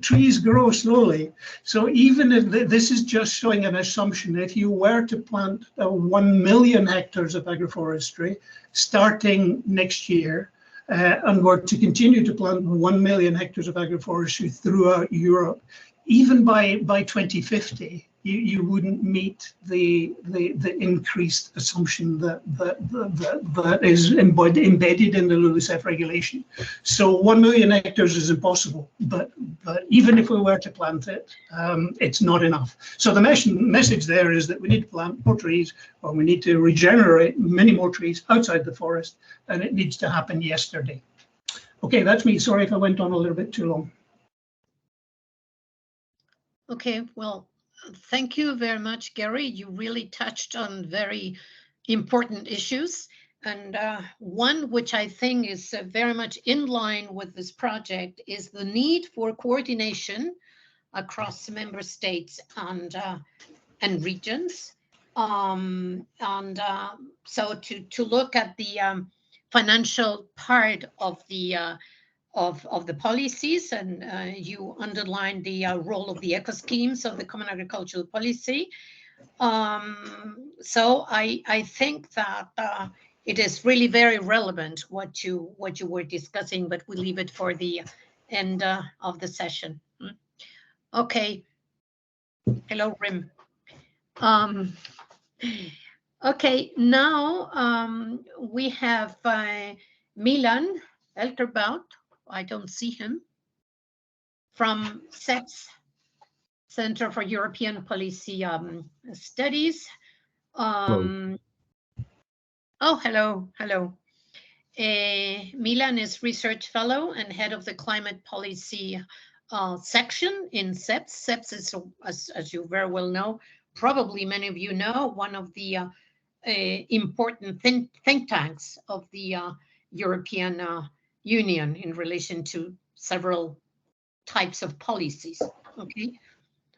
trees grow slowly. So even if this is just showing an assumption, if you were to plant 1 million hectares of agroforestry starting next year, and were to continue to plant 1 million hectares of agroforestry throughout Europe, even by 2050, you wouldn't meet the increased assumption that is embedded in the LULUCF regulation. So 1 million hectares is impossible, but even if we were to plant it, it's not enough. So the message there is that we need to plant more trees, or we need to regenerate many more trees outside the forest, and it needs to happen yesterday. Okay, that's me. Sorry if I went on a little bit too long. Okay, well, thank you very much, Gary. You really touched on very important issues. And one which I think is very much in line with this project is the need for coordination across member states and regions. So to look at the financial part of the policies, and you underlined the role of the eco schemes of the Common Agricultural Policy. So I think that it is really very relevant what you were discussing, but we leave it for the end of the session. Okay. Hello, Rim. Okay, now we have Milan Elterbout. I don't see him. From CEPS, Centro for European Policy Studies. Oh, hello. Milan is research fellow and head of the climate policy section in CEPS. CEPS is, as you very well know, probably many of you know, one of the important think tanks of the European Union in relation to several types of policies. Okay,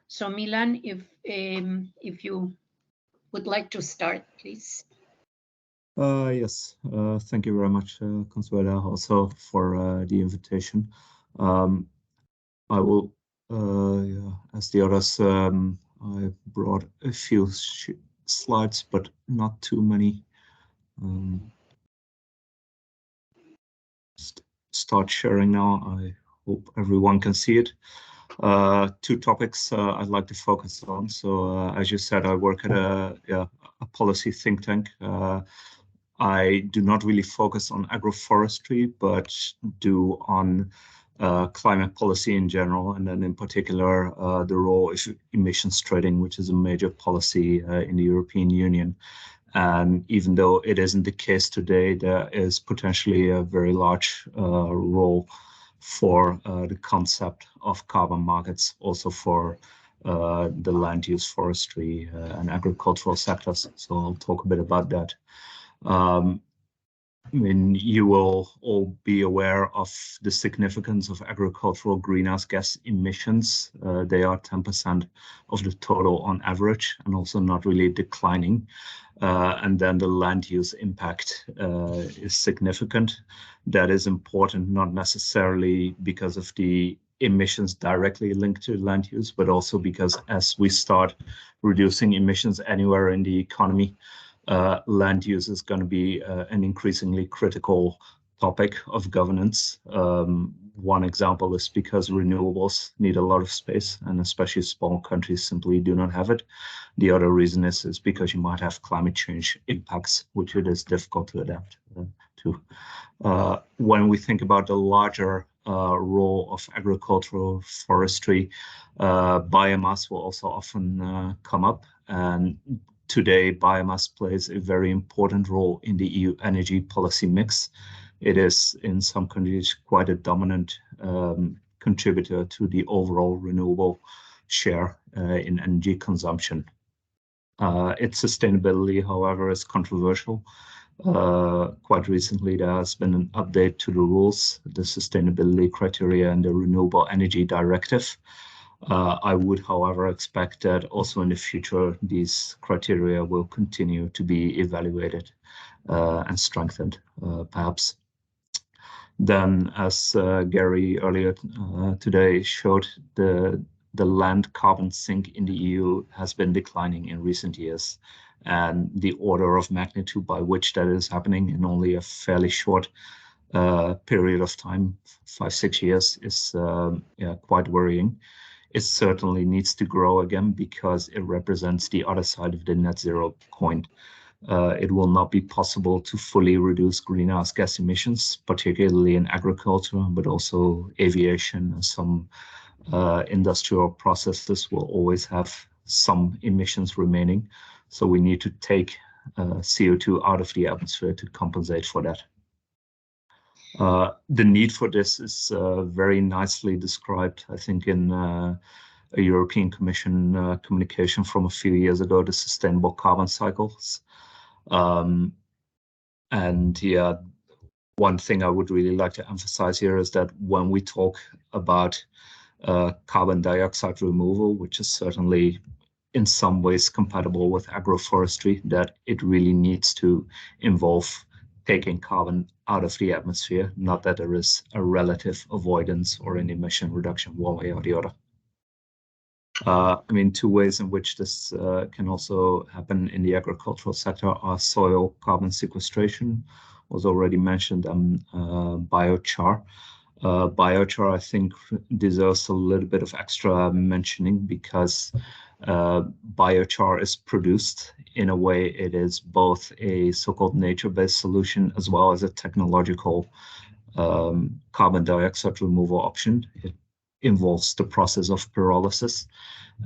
so Milan, if you would like to start, please. Yes, thank you very much, Consuelo, also for the invitation. I will, as the others, I brought a few slides, but not too many. Start sharing now. I hope everyone can see it. Two topics I'd like to focus on. So, as you said, I work at a policy think tank. I do not really focus on agroforestry, but do on climate policy in general, and then in particular the role of emissions trading, which is a major policy in the European Union. And even though it isn't the case today, there is potentially a very large role for the concept of carbon markets, also for the land use, forestry, and agricultural sectors. So I'll talk a bit about that. I mean, you will all be aware of the significance of agricultural greenhouse gas emissions. They are 10% of the total on average, and also not really declining. And then the land use impact is significant. That is important, not necessarily because of the emissions directly linked to land use, but also because as we start reducing emissions anywhere in the economy, land use is going to be an increasingly critical topic of governance. One example is because renewables need a lot of space, and especially small countries simply do not have it. The other reason is because you might have climate change impacts, which it is difficult to adapt to. When we think about the larger role of agricultural forestry, biomass will also often come up, and today, biomass plays a very important role in the EU energy policy mix. It is, in some countries, quite a dominant contributor to the overall renewable share in energy consumption. Its sustainability, however, is controversial. Quite recently, there has been an update to the rules, the sustainability criteria, and the Renewable Energy Directive. I would, however, expect that also in the future, these criteria will continue to be evaluated and strengthened, perhaps. Then, as Gary earlier today showed, the land carbon sink in the EU has been declining in recent years. And the order of magnitude by which that is happening in only a fairly short period of time, 5-6 years, is quite worrying. It certainly needs to grow again because it represents the other side of the net zero coin. It will not be possible to fully reduce greenhouse gas emissions, particularly in agriculture, but also aviation and some industrial processes will always have some emissions remaining. So we need to take CO2 out of the atmosphere to compensate for that. The need for this is very nicely described, I think, in a European Commission communication from a few years ago, the sustainable carbon cycles. And yeah, one thing I would really like to emphasize here is that when we talk about carbon dioxide removal, which is certainly in some ways compatible with agroforestry, that it really needs to involve taking carbon out of the atmosphere, not that there is a relative avoidance or an emission reduction one way or the other. I mean, two ways in which this can also happen in the agricultural sector are soil carbon sequestration, was already mentioned, and biochar. Biochar, I think, deserves a little bit of extra mentioning because biochar is produced in a way it is both a so-called nature-based solution as well as a technological carbon dioxide removal option. It involves the process of pyrolysis,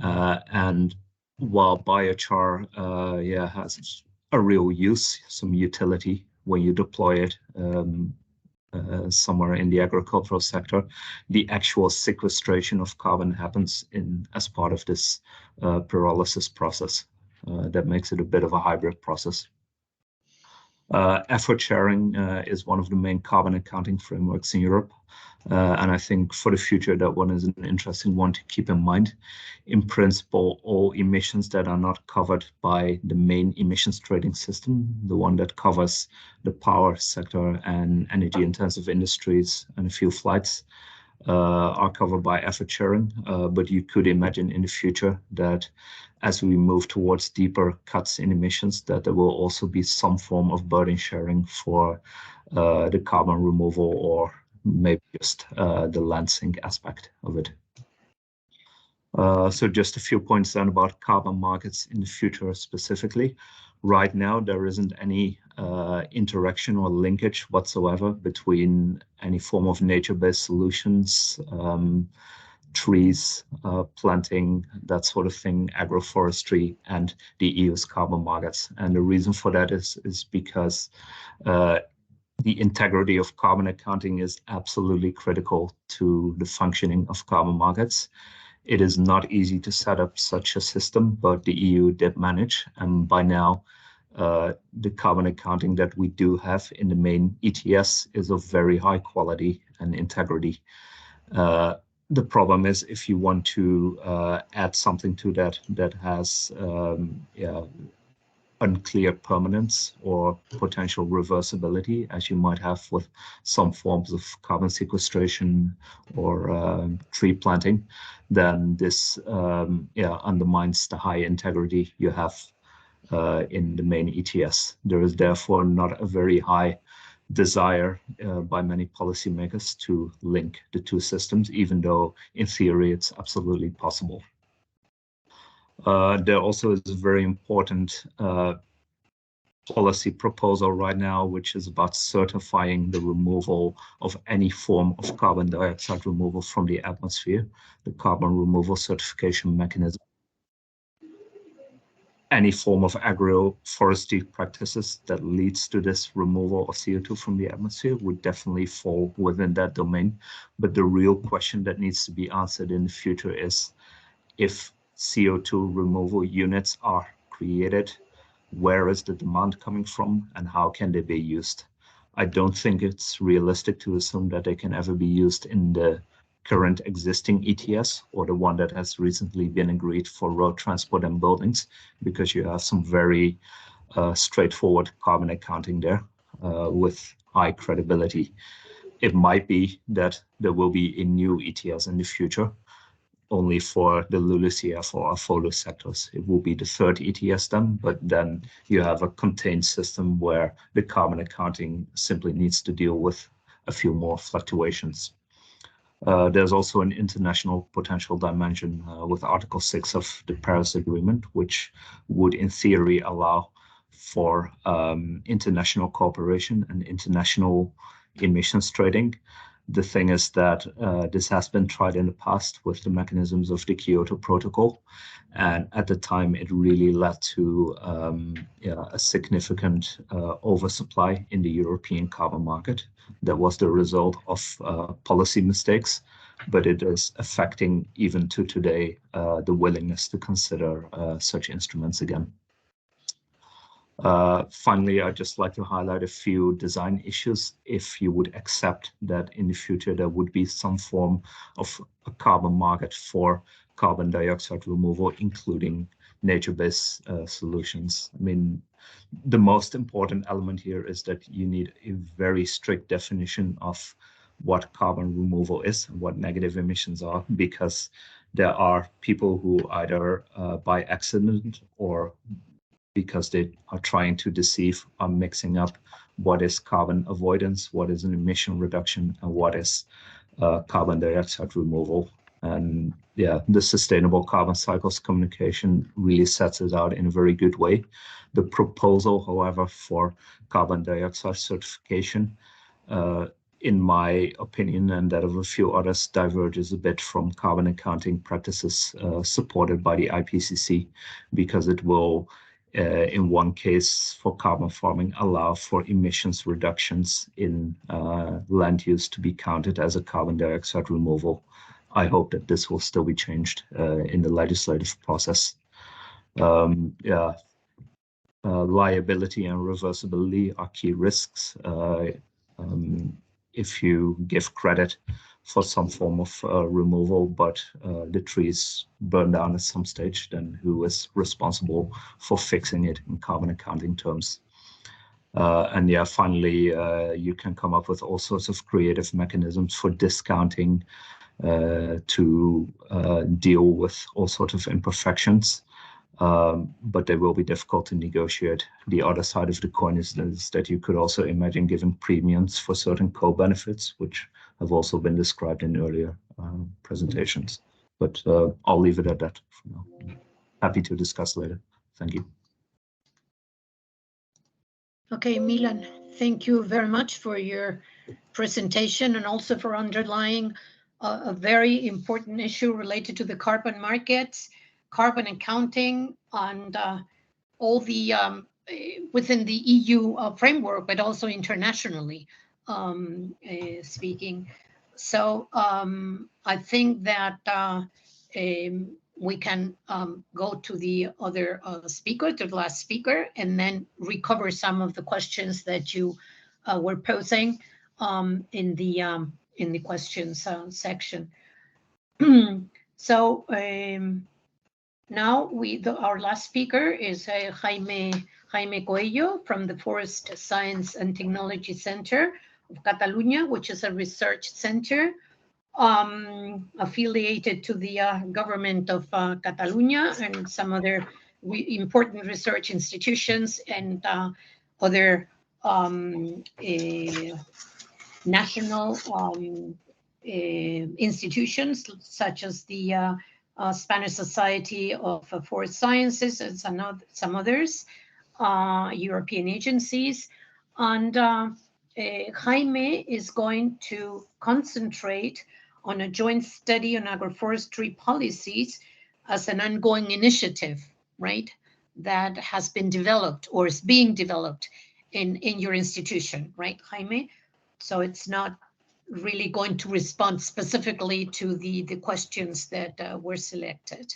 and while biochar has a real use, some utility when you deploy it somewhere in the agricultural sector, the actual sequestration of carbon happens as part of this pyrolysis process. That makes it a bit of a hybrid process. Effort sharing is one of the main carbon accounting frameworks in Europe. And I think for the future, that one is an interesting one to keep in mind. In principle, all emissions that are not covered by the main emissions trading system, the one that covers the power sector and energy intensive industries and a few flights, are covered by effort sharing. But you could imagine in the future that as we move towards deeper cuts in emissions, that there will also be some form of burden sharing for the carbon removal or maybe just the land sink aspect of it. So just a few points then about carbon markets in the future specifically. Right now, there isn't any interaction or linkage whatsoever between any form of nature-based solutions, trees, planting, that sort of thing, agroforestry, and the EU's carbon markets. And the reason for that is because the integrity of carbon accounting is absolutely critical to the functioning of carbon markets. It is not easy to set up such a system, but the EU did manage. And by now, the carbon accounting that we do have in the main ETS is of very high quality and integrity. The problem is if you want to add something to that that has unclear permanence or potential reversibility, as you might have with some forms of carbon sequestration or tree planting, then this undermines the high integrity you have in the main ETS. There is therefore not a very high desire by many policymakers to link the two systems, even though in theory it's absolutely possible. There also is a very important policy proposal right now, which is about certifying the removal of any form of carbon dioxide removal from the atmosphere, the carbon removal certification mechanism. Any form of agroforestry practices that leads to this removal of CO2 from the atmosphere would definitely fall within that domain. But the real question that needs to be answered in the future is, if CO2 removal units are created, where is the demand coming from and how can they be used? I don't think it's realistic to assume that they can ever be used in the current existing ETS or the one that has recently been agreed for road transport and buildings, because you have some very straightforward carbon accounting there with high credibility. It might be that there will be a new ETS in the future, only for the LULUCF or AFOLU sectors. It will be the third ETS then, but then you have a contained system where the carbon accounting simply needs to deal with a few more fluctuations. There's also an international potential dimension with Article 6 of the Paris Agreement, which would in theory allow for international cooperation and international emissions trading. The thing is that this has been tried in the past with the mechanisms of the Kyoto Protocol, and at the time it really led to a significant oversupply in the European carbon market. That was the result of policy mistakes, but it is affecting even to today the willingness to consider such instruments again. Finally, I'd just like to highlight a few design issues if you would accept that in the future there would be some form of a carbon market for carbon dioxide removal, including nature-based solutions. I mean, the most important element here is that you need a very strict definition of what carbon removal is and what negative emissions are, because there are people who either by accident or because they are trying to deceive, are mixing up what is carbon avoidance, what is an emission reduction, and what is carbon dioxide removal. And yeah, the sustainable carbon cycles communication really sets it out in a very good way. The proposal, however, for carbon dioxide certification, in my opinion and that of a few others, diverges a bit from carbon accounting practices supported by the IPCC, because it will in one case for carbon farming allow for emissions reductions in land use to be counted as a carbon dioxide removal. I hope that this will still be changed in the legislative process. Liability and reversibility are key risks. If you give credit for some form of removal, but the trees burn down at some stage, then who is responsible for fixing it in carbon accounting terms? And yeah, finally, you can come up with all sorts of creative mechanisms for discounting to deal with all sorts of imperfections, but they will be difficult to negotiate. The other side of the coin is that you could also imagine giving premiums for certain co-benefits, which have also been described in earlier presentations. But I'll leave it at that for now. Happy to discuss later. Thank you. Okay, Milan, thank you very much for your presentation and also for underlying a very important issue related to the carbon markets, carbon accounting, and all the within the EU framework, but also internationally speaking. So I think that we can go to the other speaker, to the last speaker, and then recover some of the questions that you were posing in the questions section. So now our last speaker is Jaime Coello from the Forest Science and Technology Center of Catalunya, which is a research center affiliated to the government of Catalunya and some other important research institutions and other national institutions such as the Spanish Society of Forest Sciences and some others, European agencies. And Jaime is going to concentrate on a joint study on agroforestry policies as an ongoing initiative, right, that has been developed or is being developed in your institution, right, Jaime? So it's not really going to respond specifically to the questions that were selected.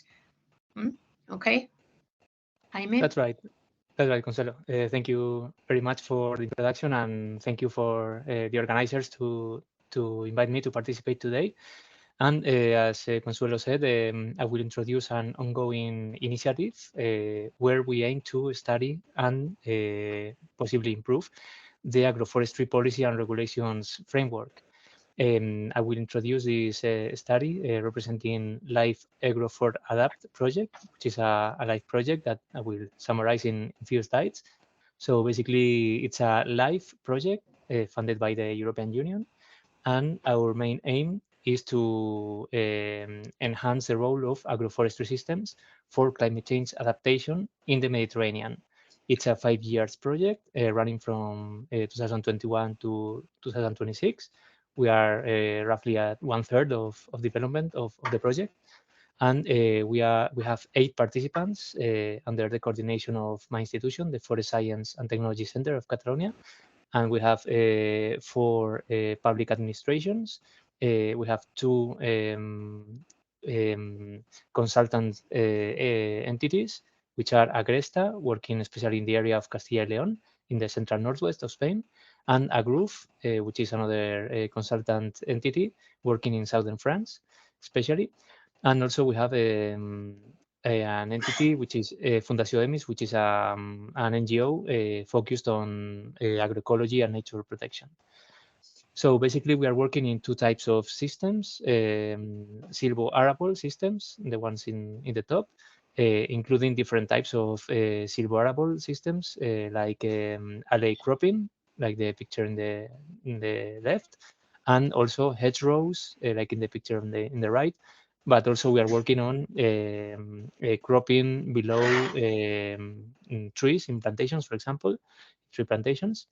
Okay, Jaime? That's right. That's right, Consuelo. Thank you very much for the introduction, and thank you for the organizers to invite me to participate today. And as Consuelo said, I will introduce an ongoing initiative where we aim to study and possibly improve the agroforestry policy and regulations framework. I will introduce this study representing Live Agrofor Adapt project, which is a live project that I will summarize in a few slides. So basically, it's a live project funded by the European Union, and our main aim is to enhance the role of agroforestry systems for climate change adaptation in the Mediterranean. It's a 5 years project running from 2021 to 2026, We are roughly at 1/3 of development of the project. And we have 8 participants under the coordination of my institution, the Forest Science and Technology Center of Catalonia. And we have 4 public administrations. We have 2 consultant entities, which are Agresta, working especially in the area of Castilla y León, in the central northwest of Spain, and Agroof, which is another consultant entity working in southern France, especially. And also we have an entity which is Fundació EMIS, which is an NGO focused on agroecology and nature protection. So basically, we are working in 2 types of systems: silvo-arable systems, the ones in the top, including different types of silvo-arable systems, like alley cropping, like the picture in the left, and also hedgerows, like in the picture in the right. But also we are working on cropping below trees in plantations, for example, tree plantations.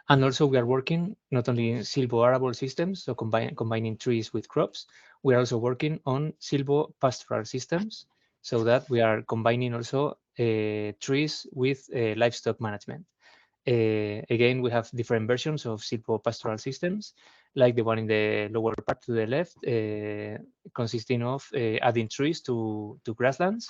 And also we are working not only in silvo-arable systems, so combining trees with crops, we are also working on silvo-pastoral systems, so that we are combining also trees with livestock management. Again, we have different versions of silvo-pastoral systems, like the one in the lower part to the left, consisting of adding trees to grasslands,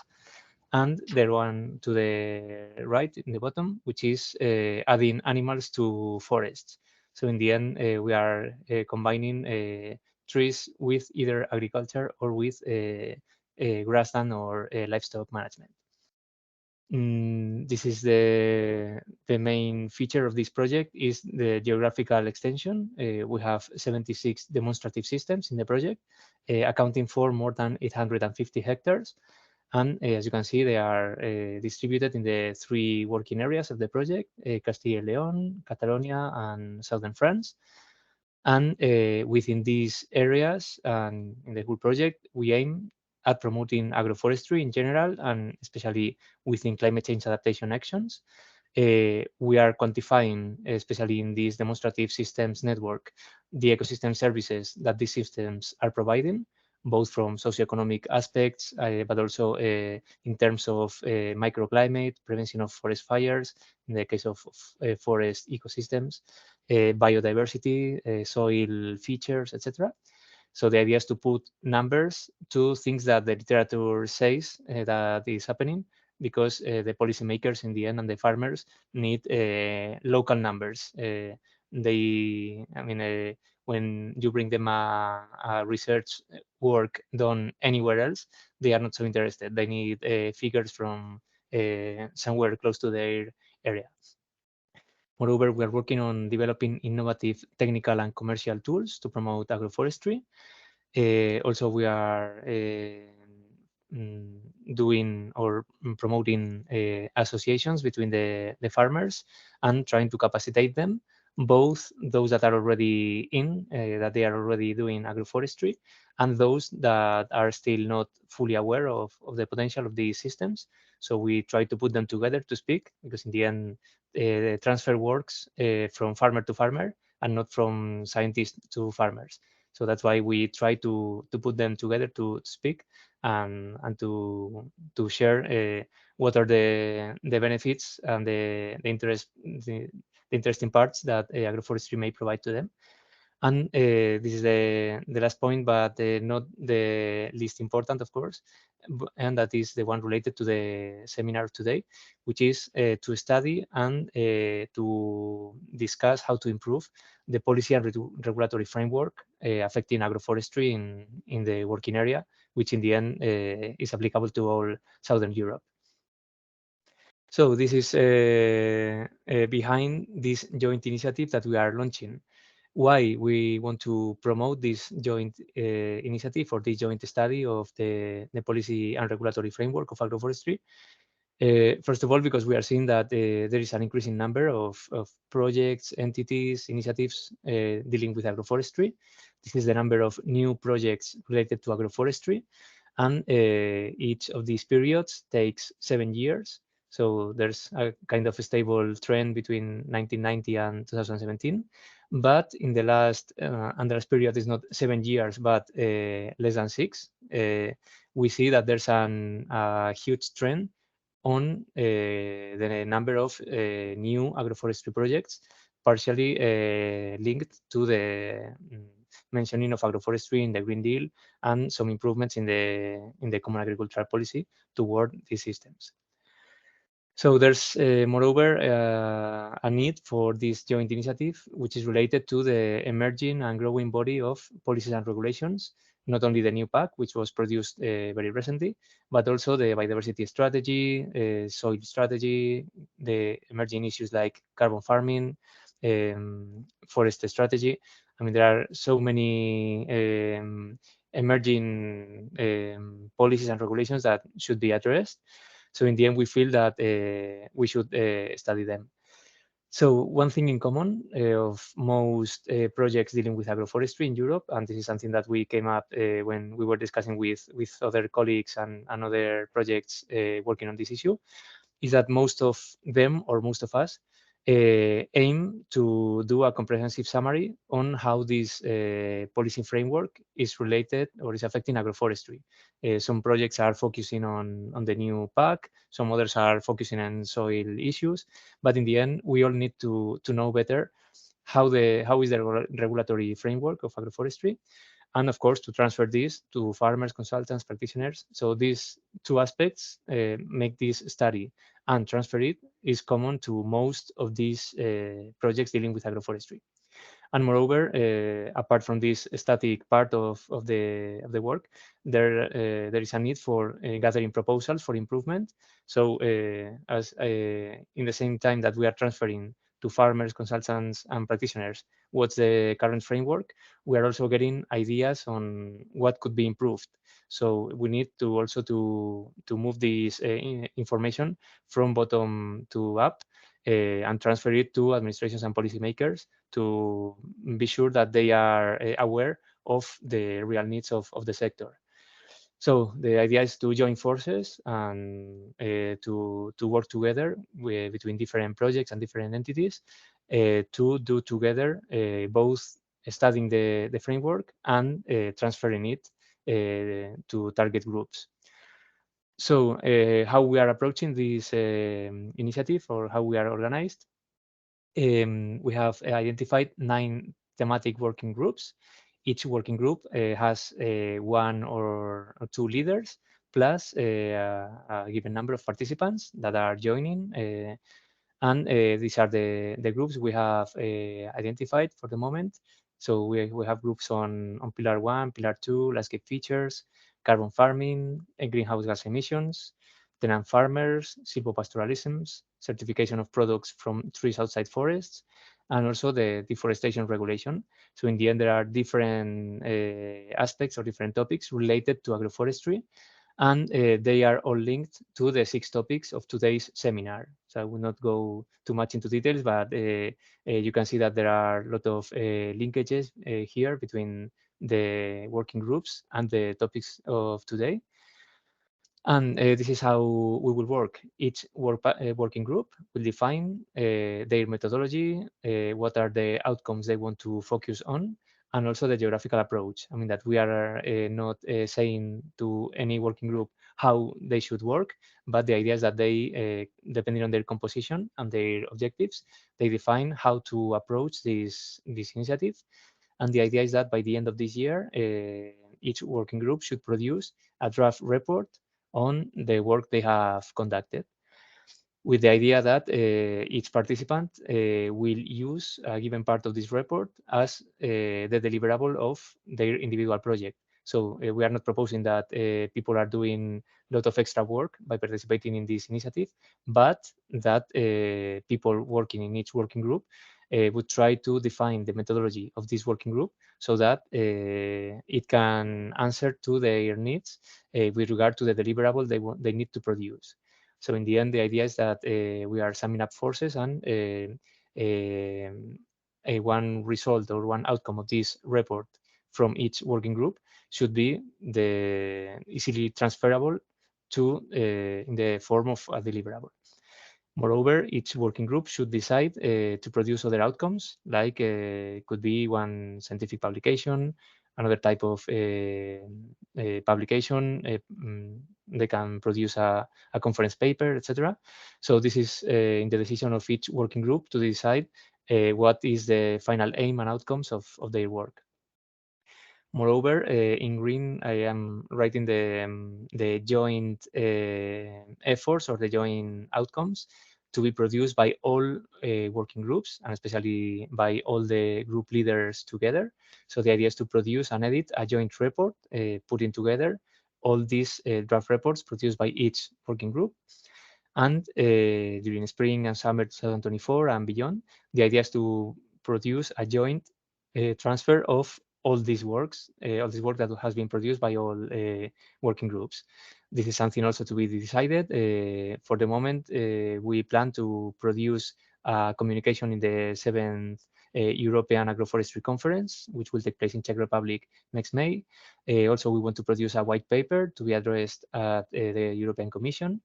and the one to the right in the bottom, which is adding animals to forests. So in the end, we are combining trees with either agriculture or with grassland or livestock management. This is the main feature of this project is the geographical extension. We have 76 demonstrative systems in the project, accounting for more than 850 hectares. And as you can see, they are distributed in the 3 working areas of the project, Castilla y León, Catalonia, and southern France. And within these areas and in the whole project, we aim at promoting agroforestry in general, and especially within climate change adaptation actions. We are quantifying, especially in this demonstrative systems network, the ecosystem services that these systems are providing, both from socioeconomic aspects, but also in terms of microclimate, prevention of forest fires, in the case of forest ecosystems, biodiversity, soil features, etc. So the idea is to put numbers to things that the literature says that is happening, because the policymakers in the end and the farmers need local numbers. When you bring them a research work done anywhere else, they are not so interested. They need figures from somewhere close to their area. Moreover, we are working on developing innovative technical and commercial tools to promote agroforestry. Also, we are doing or promoting associations between the farmers and trying to capacitate them, both those that are already that they are already doing agroforestry, and those that are still not fully aware of the potential of these systems. So we try to put them together to speak, because in the end, the transfer works from farmer to farmer and not from scientists to farmers. So that's why we try to put them together to speak and to share what are the benefits and the interesting parts that agroforestry may provide to them. And this is the last point, but not the least important, of course, and that is the one related to the seminar today, which is to study and to discuss how to improve the policy and regulatory framework affecting agroforestry in the working area, which in the end is applicable to all Southern Europe. So this is behind this joint initiative that we are launching. Why we want to promote this joint initiative or this joint study of the policy and regulatory framework of agroforestry. First of all, because we are seeing that there is an increasing number of projects, entities, initiatives dealing with agroforestry. This is the number of new projects related to agroforestry, and each of these periods takes 7 years. So there's a kind of a stable trend between 1990 and 2017. But in the last, and the last period is not 7 years, but less than 6, we see that there's a huge trend on the number of new agroforestry projects, partially linked to the mentioning of agroforestry in the Green Deal and some improvements in the Common Agricultural Policy toward these systems. So there's, moreover, a need for this joint initiative, which is related to the emerging and growing body of policies and regulations, not only the new PAC, which was produced very recently, but also the biodiversity strategy, soil strategy, the emerging issues like carbon farming, forest strategy. I mean, there are so many emerging policies and regulations that should be addressed. So in the end, we feel that we should study them. So one thing in common of most projects dealing with agroforestry in Europe, and this is something that we came up when we were discussing with other colleagues and other projects working on this issue, is that most of them, or most of us, aim to do a comprehensive summary on how this policy framework is related or is affecting agroforestry. Some projects are focusing on the new PAC, some others are focusing on soil issues, but in the end, we all need to know better how is the regulatory framework of agroforestry, and of course to transfer this to farmers, consultants, practitioners. So these two aspects make this study and transfer it is common to most of these projects dealing with agroforestry. And moreover, apart from this static part of the work, there is a need for gathering proposals for improvement. So as in the same time that we are transferring to farmers, consultants, and practitioners what's the current framework, we are also getting ideas on what could be improved. So we need to also to move this information from bottom to up and transfer it to administrations and policymakers to be sure that they are aware of the real needs of the sector. So the idea is to join forces and to work together between different projects and different entities to do together both studying the framework and transferring it to target groups. So how we are approaching this initiative, or how we are organized, we have identified 9 thematic working groups. Each working group has 1 or 2 leaders, plus a given number of participants that are joining. And these are the groups we have identified for the moment. So we have groups on Pillar 1, Pillar 2, landscape features, carbon farming, greenhouse gas emissions, tenant farmers, silvopastoralisms, certification of products from trees outside forests, and also the deforestation regulation. So in the end, there are different aspects or different topics related to agroforestry, and they are all linked to the 6 topics of today's seminar. So I will not go too much into details, but you can see that there are a lot of linkages here between the working groups and the topics of today. And this is how we will work. Each working group will define their methodology, what are the outcomes they want to focus on, and also the geographical approach. I mean, that we are not saying to any working group how they should work, but the idea is that they, depending on their composition and their objectives, they define how to approach this initiative. And the idea is that by the end of this year, each working group should produce a draft report on the work they have conducted, with the idea that each participant will use a given part of this report as the deliverable of their individual project. So we are not proposing that people are doing a lot of extra work by participating in this initiative, but that people working in each working group would try to define the methodology of this working group so that it can answer to their needs with regard to the deliverable they need to produce. So in the end, the idea is that we are summing up forces, and one result or one outcome of this report from each working group should be easily transferable to in the form of a deliverable. Moreover, each working group should decide to produce other outcomes, like could be one scientific publication, another type of publication. They can produce a conference paper, etc. So this is in the decision of each working group to decide what is the final aim and outcomes of their work. Moreover, in green, I am writing the joint efforts or the joint outcomes to be produced by all working groups, and especially by all the group leaders together. So the idea is to produce and edit a joint report, putting together all these draft reports produced by each working group. And during spring and summer 2024 and beyond, the idea is to produce a joint transfer of all these works, all this work that has been produced by all working groups. This is something also to be decided. For the moment, we plan to produce a communication in the 7th European Agroforestry Conference, which will take place in Czech Republic next May. Also, we want to produce a white paper to be addressed at the European Commission.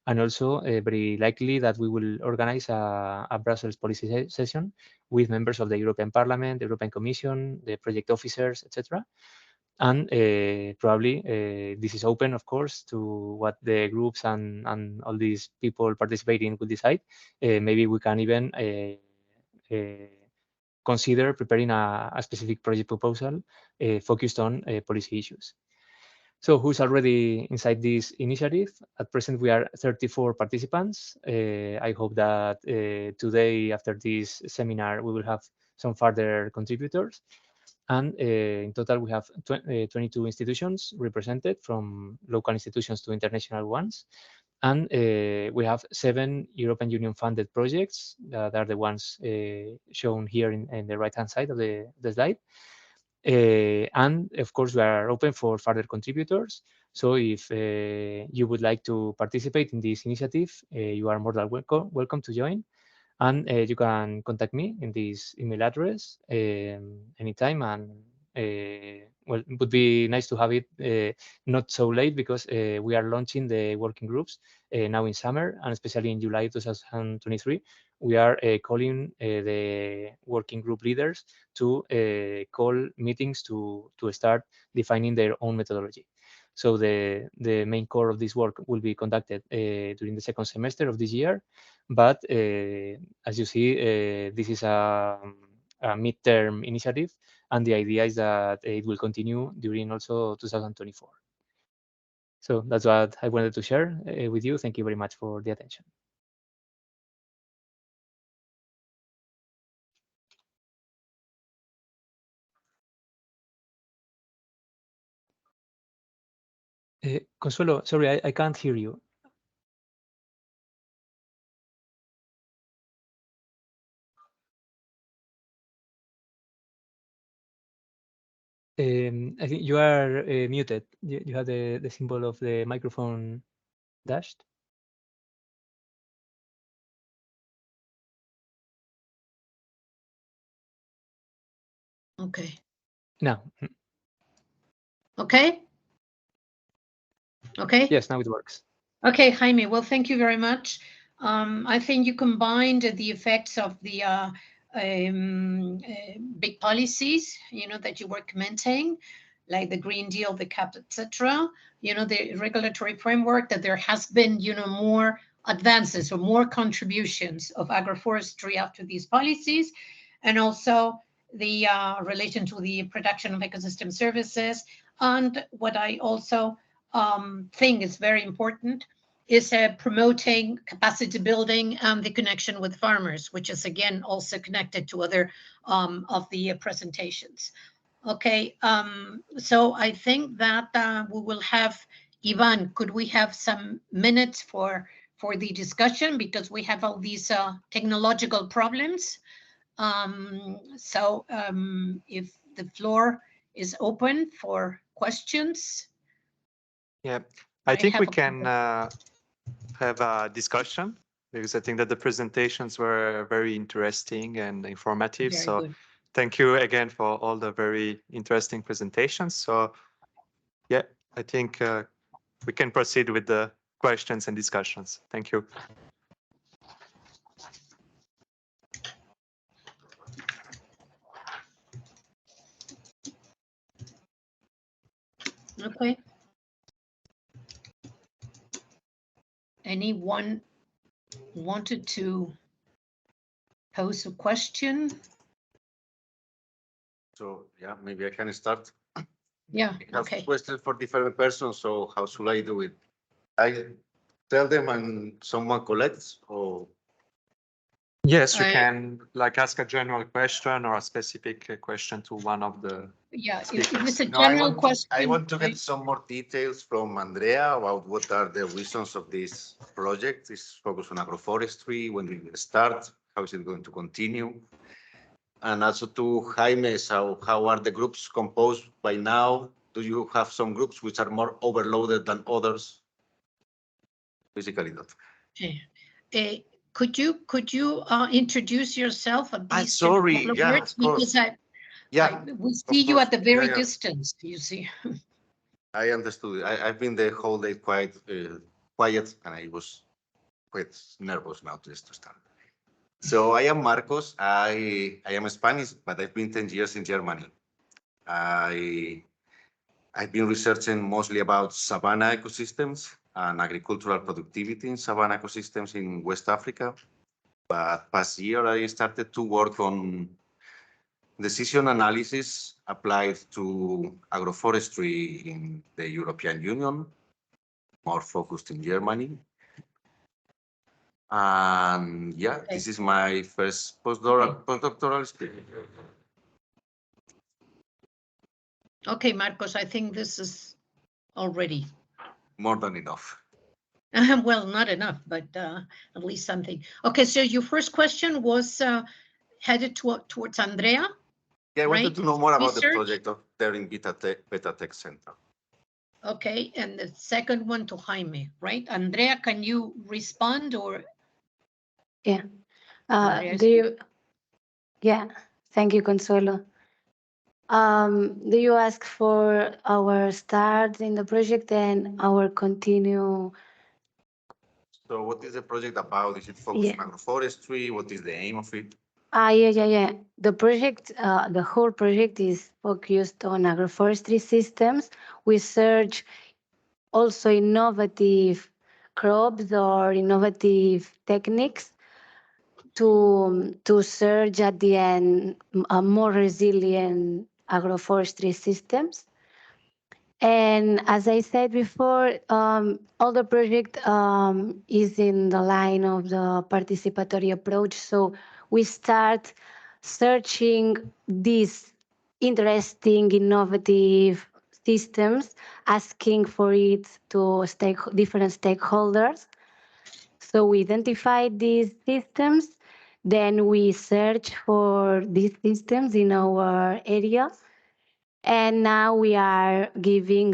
And also very likely that we will organize a Brussels policy session with members of the European Parliament, the European Commission, the project officers, etc. And probably this is open, of course, to what the groups and all these people participating will decide. Maybe we can even consider preparing a specific project proposal focused on policy issues. So who's already inside this initiative? At present, we are 34 participants. I hope that today, after this seminar, we will have some further contributors. And in total, we have 22 institutions represented, from local institutions to international ones. And we have 7 European Union funded projects that are the ones shown here in the right-hand side of the slide. And of course, we are open for further contributors. So if you would like to participate in this initiative, you are more than welcome to join. And you can contact me in this email address anytime. And well, it would be nice to have it not so late, because we are launching the working groups now in summer, and especially in July 2023. We are calling the working group leaders to call meetings to start defining their own methodology. So the main core of this work will be conducted during the second semester of this year. But as you see, this is a midterm initiative, and the idea is that it will continue during also 2024. So that's what I wanted to share with you. Thank you very much for the attention. Consuelo, sorry, I can't hear you. I think you are muted. You have the symbol of the microphone dashed. Okay. Now. Okay. Okay. Yes, now it works. Okay, Jaime. Well, thank you very much. I think you combined the effects of the big policies, that you were commenting, like the Green Deal, the CAP, etc. The regulatory framework, that there has been, more advances or more contributions of agroforestry after these policies, and also the relation to the production of ecosystem services. And what I also think is very important is promoting capacity building and the connection with farmers, which is again also connected to other of the presentations. Okay, so I think that we will have, Ivan, could we have some minutes for the discussion, because we have all these technological problems. So if the floor is open for questions. Yeah, I think we can have a discussion, because I think that the presentations were very interesting and informative. Very so good. Thank you again for all the very interesting presentations. So yeah, I think we can proceed with the questions and discussions. Thank you. Okay. Anyone wanted to pose a question? So yeah, maybe I can start. Yeah, I have okay. questions for different persons, so how should I do it? I tell them and someone collects, or Yes, you I- can like ask a general question or a specific question to one of the. Yeah, if it's a no, I general want question. I want to get some more details from Andrea about what are the reasons of this project. This focus on agroforestry. When did it start? How is it going to continue? And also to Jaime, so how are the groups composed by now? Do you have some groups which are more overloaded than others? Basically that. Okay. Could you introduce yourself at least in a sorry, couple of yeah, words? of course. Because Yeah, we see you course. at the very Yeah. distance, you see. I understood. I've been the whole day quite quiet, and I was quite nervous now just to start. So I am Marcos. I am Spanish, but I've been 10 years in Germany. I've been researching mostly about savanna ecosystems and agricultural productivity in savanna ecosystems in West Africa. But past year, I started to work on decision analysis applied to agroforestry in the European Union, more focused in Germany. And yeah, Okay. this is my first postdoctoral experience. Okay, Marcos, I think this is already. More than enough. Well, not enough, but at least something. Okay, so your first question was headed towards Andrea. Yeah, I wanted Right. to know more about the Research. project of there in Beta Tech Center. Okay, and the second one to Jaime, right? Andrea, can you respond or? Yeah. Andrea, Do you? Yeah. Thank you, Consuelo. Do you ask for our start in the project and our continue? So what is the project about? Is it focused Yeah. on agroforestry? What is the aim of it? Yeah. The project, the whole project is focused on agroforestry systems. We search also innovative crops or innovative techniques to search at the end a more resilient agroforestry systems. And as I said before, all the project is in the line of the participatory approach. So we start searching these interesting, innovative systems, asking for it to different stakeholders. So we identify these systems, then we search for these systems in our area. And now we are giving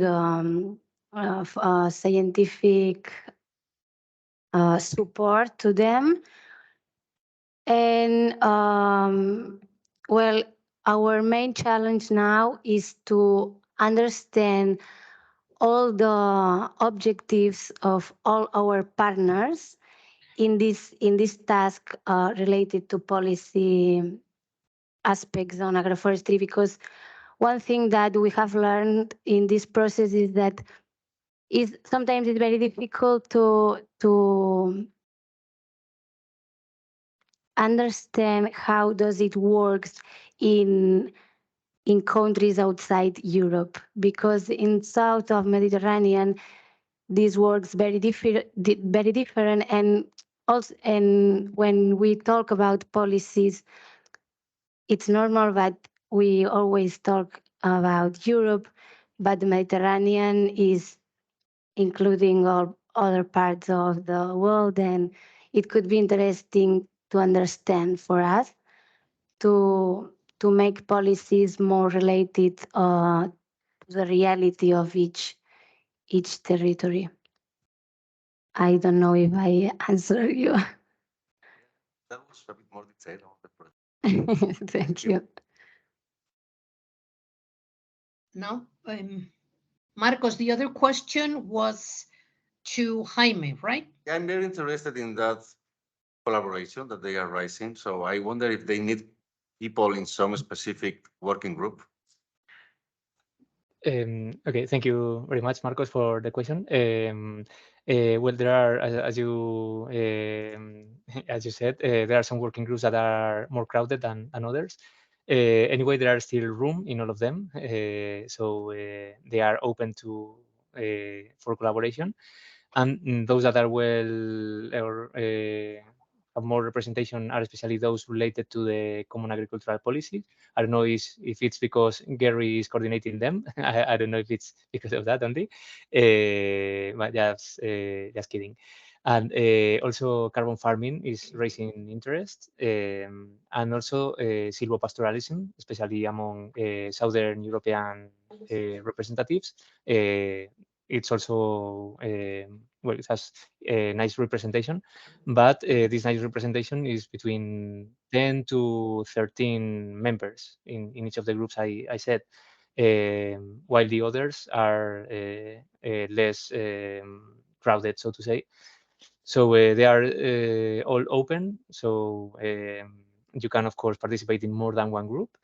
scientific support to them. And well, our main challenge now is to understand all the objectives of all our partners in this task related to policy aspects on agroforestry, because one thing that we have learned in this process is that sometimes it's very difficult to understand how does it works in countries outside Europe, because in south of Mediterranean this works very different, and also, and when we talk about policies, it's normal that we always talk about Europe, but the Mediterranean is including all other parts of the world, and it could be interesting to understand for us to make policies more related to the reality of each territory. I don't know if I answered you. That was a bit more detailed on the project. Thank you. No, Marcos, the other question was to Jaime, right? Yeah, I'm very interested in that collaboration that they are raising. So I wonder if they need people in some specific working group. Okay, thank you very much, Marcos, for the question. Well, there are, as you said, there are some working groups that are more crowded than others. Anyway, there are still room in all of them, so they are open to for collaboration. And those that are well or have more representation are especially those related to the Common Agricultural Policy. I don't know if it's because Gary is coordinating them. I don't know if it's because of that only, but just kidding. And also carbon farming is raising interest, and also silvopastoralism, especially among Southern European representatives. It's also well, it has a nice representation, but this nice representation is between 10 to 13 members in each of the groups I said, while the others are less crowded, so to say. So they are all open, so you can, of course, participate in more than one group.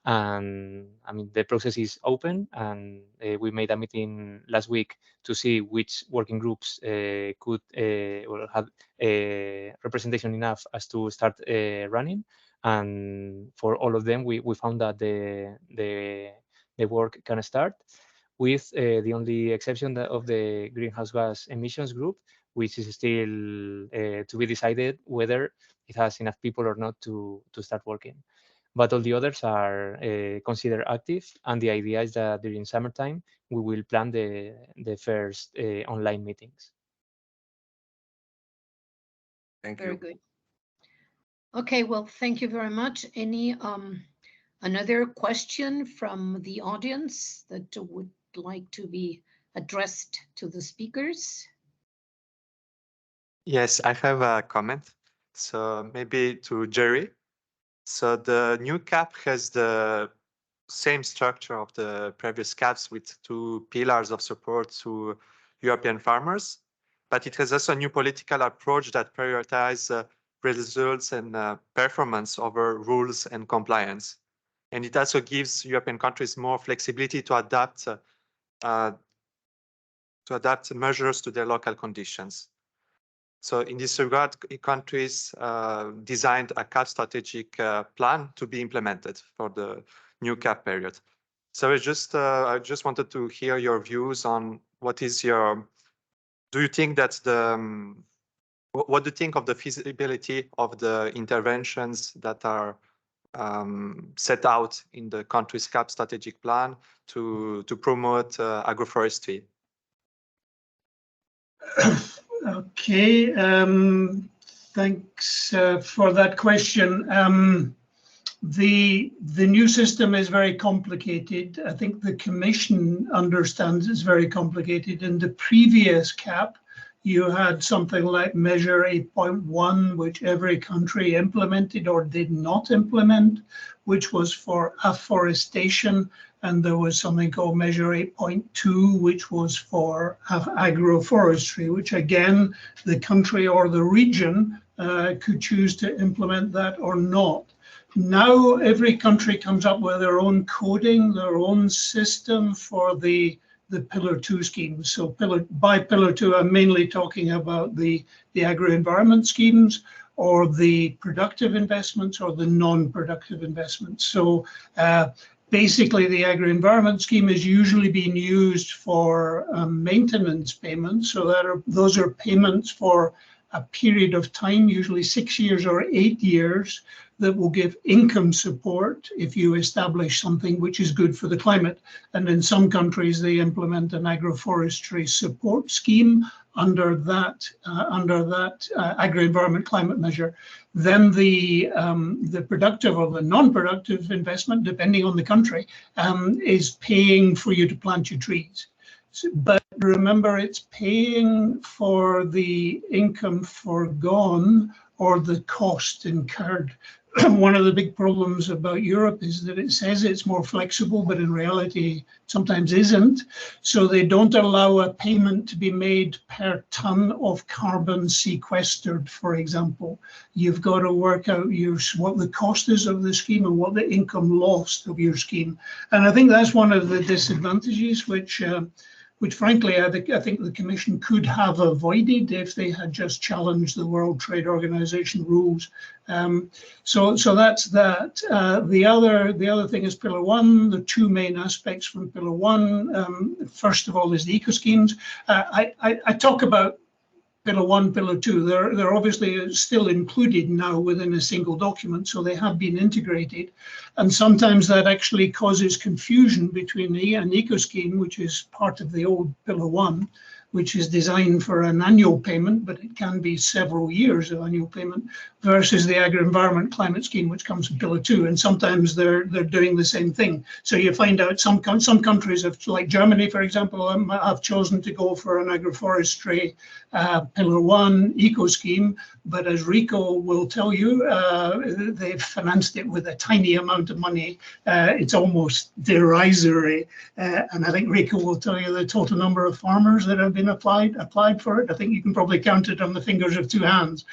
And I mean, the process is open, and we made a meeting last week to see which working groups could or had representation enough as to start running. And for all of them, we found that the work can start, with the only exception of the greenhouse gas emissions group, which is still to be decided whether it has enough people or not to start working. But all the others are considered active, and the idea is that during summertime we will plan the first online meetings. Thank Very you. good. Okay, well, thank you very much. Any another question from the audience that would like to be addressed to the speakers? Yes, I have a comment. So maybe to Jerry. So the new CAP has the same structure of the previous CAPs, with 2 pillars of support to European farmers, but it has also a new political approach that prioritizes results and performance over rules and compliance. And it also gives European countries more flexibility to adapt measures to their local conditions. So in this regard, countries designed a CAP strategic plan to be implemented for the new CAP period. So I just wanted to hear your views on what is your, do you think that what do you think of the feasibility of the interventions that are set out in the country's CAP strategic plan to promote agroforestry? Okay, thanks for that question. The new system is very complicated. I think the Commission understands it's very complicated. In the previous CAP, you had something like Measure 8.1, which every country implemented or did not implement, which was for afforestation. And there was something called Measure 8.2, which was for agroforestry, which again, the country or the region could choose to implement that or not. Now every country comes up with their own coding, their own system for the Pillar 2 schemes. So by Pillar 2, I'm mainly talking about the agro-environment schemes, or the productive investments, or the non-productive investments. So basically, the agro-environment scheme is usually being used for maintenance payments. So those are payments for a period of time, usually 6 years or 8 years, that will give income support if you establish something which is good for the climate. And in some countries, they implement an agroforestry support scheme under that agro-environment climate measure. Then the productive or the non-productive investment, depending on the country, is paying for you to plant your trees. But remember, it's paying for the income foregone or the cost incurred. one of the big problems about Europe is that it says it's more flexible, but in reality sometimes isn't. So they don't allow a payment to be made per ton of carbon sequestered, for example. You've got to work out what the cost is of the scheme and what the income lost of your scheme. And I think that's one of the disadvantages which frankly, I think the Commission could have avoided if they had just challenged the World Trade Organization rules. So that's that. The other thing is Pillar 1, the two main aspects from Pillar 1. First of all is the eco-schemes. I talk about Pillar 1, Pillar 2, they're obviously still included now within a single document, so they have been integrated. And sometimes that actually causes confusion between an eco-scheme, which is part of the old Pillar 1, which is designed for an annual payment, but it can be several years of annual payment, versus the agri-environment climate scheme, which comes from Pillar 2, and sometimes they're doing the same thing. So you find out some countries, like Germany, for example, have chosen to go for an agroforestry Pillar 1 eco scheme, but as Rico will tell you, they've financed it with a tiny amount of money. It's almost derisory, and I think Rico will tell you the total number of farmers that have been applied for it. I think you can probably count it on the fingers of two hands.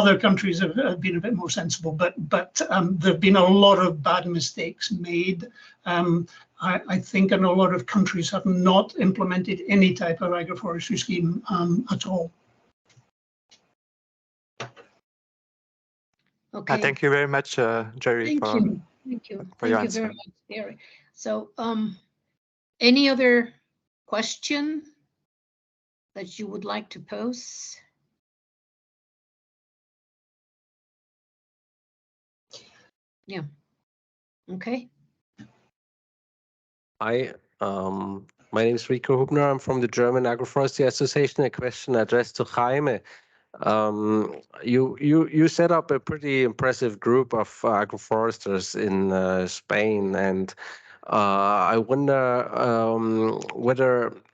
Other countries have been a bit more sensible, but there have been a lot of bad mistakes made. I think in a lot of countries have not implemented any type of agroforestry scheme at all. Okay. Thank you very much, Jerry. Thank you for your answer. very much, Jerry. So, any other question that you would like to pose? Yeah. Okay. Hi, my name is Rico Hubner. I'm from the German Agroforestry Association. A question addressed to Jaime. You set up a pretty impressive group of agroforesters in Spain, and I wonder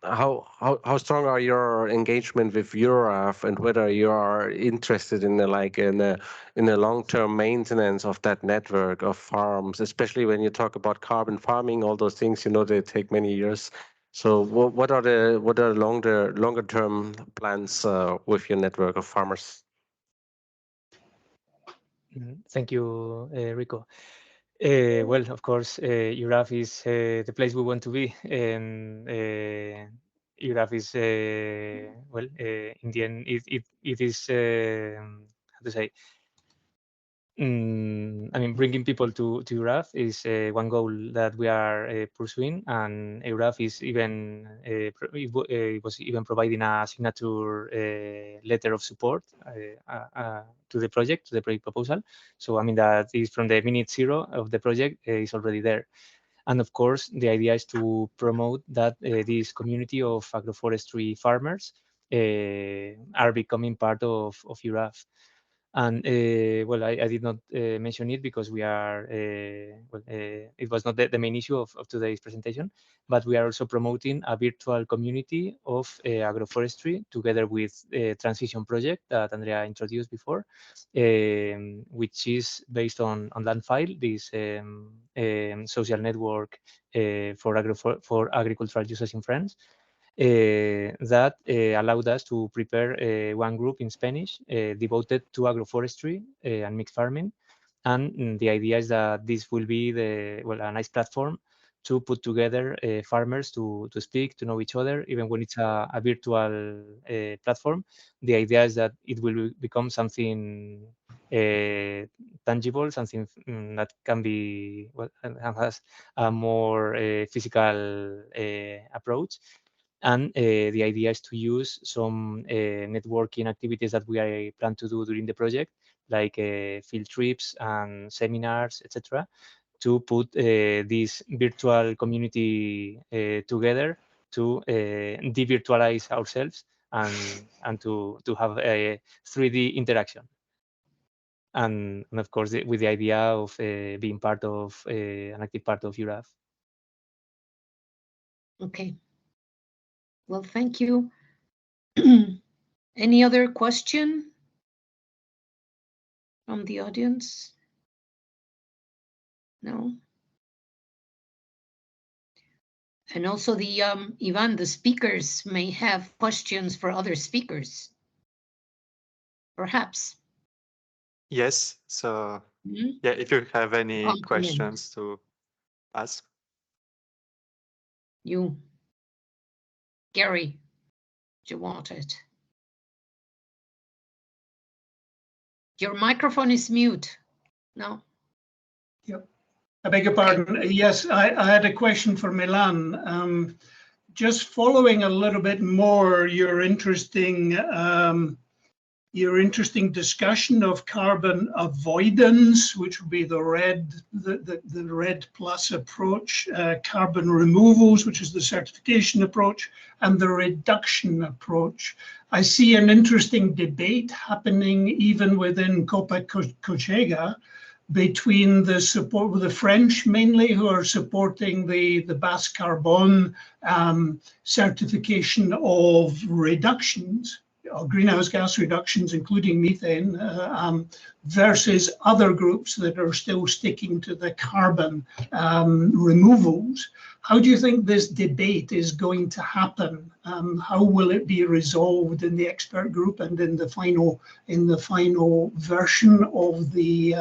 how strong are your engagement with EURAF, and whether you are interested in the long-term maintenance of that network of farms, especially when you talk about carbon farming, all those things. They take many years. So what are the longer term plans with your network of farmers? Thank you, Rico. Well, of course, EURAF is the place we want to be, and EURAF is well, in the end, it is how to say. I mean, bringing people to EURAF is one goal that we are pursuing, and EURAF is even it was even providing a signature letter of support to the project proposal. So I mean that is from the minute zero of the project is already there, and of course the idea is to promote that this community of agroforestry farmers are becoming part of EURAF. And well, I did not mention it because we are, it was not the main issue of today's presentation, but we are also promoting a virtual community of agroforestry together with a transition project that Andrea introduced before, which is based on Landfile, this social network for agricultural users in France. That allowed us to prepare one group in Spanish devoted to agroforestry and mixed farming. And the idea is that this will be a nice platform to put together farmers to speak, to know each other, even when it's a virtual platform. The idea is that it will become something tangible, something that can be, has a more physical approach. And the idea is to use some networking activities that we plan to do during the project, like field trips and seminars, etc., to put this virtual community together to de-virtualize ourselves and to have a 3D interaction. And of course, with the idea of being part of an active part of EURAF. Okay. Well, thank you. Any other question? from the audience? No. And also the Ivan, the speakers may have questions for other speakers. Perhaps. Yes. So Mhm. yeah, if you have any Compliment. questions to ask. You, Gary, do you want it? Your microphone is mute. No. Yep. I beg your pardon. Yes, I had a question for Milan. Just following a little bit more your interesting discussion of carbon avoidance, which would be the red plus approach, carbon removals, which is the certification approach, and the reduction approach. I see an interesting debate happening even within Copa-Cochega between the support with the French mainly, who are supporting the Bas Carbon certification of reductions, greenhouse gas reductions, including methane, versus other groups that are still sticking to the carbon removals. How do you think this debate is going to happen? How will it be resolved in the expert group and in the final version of the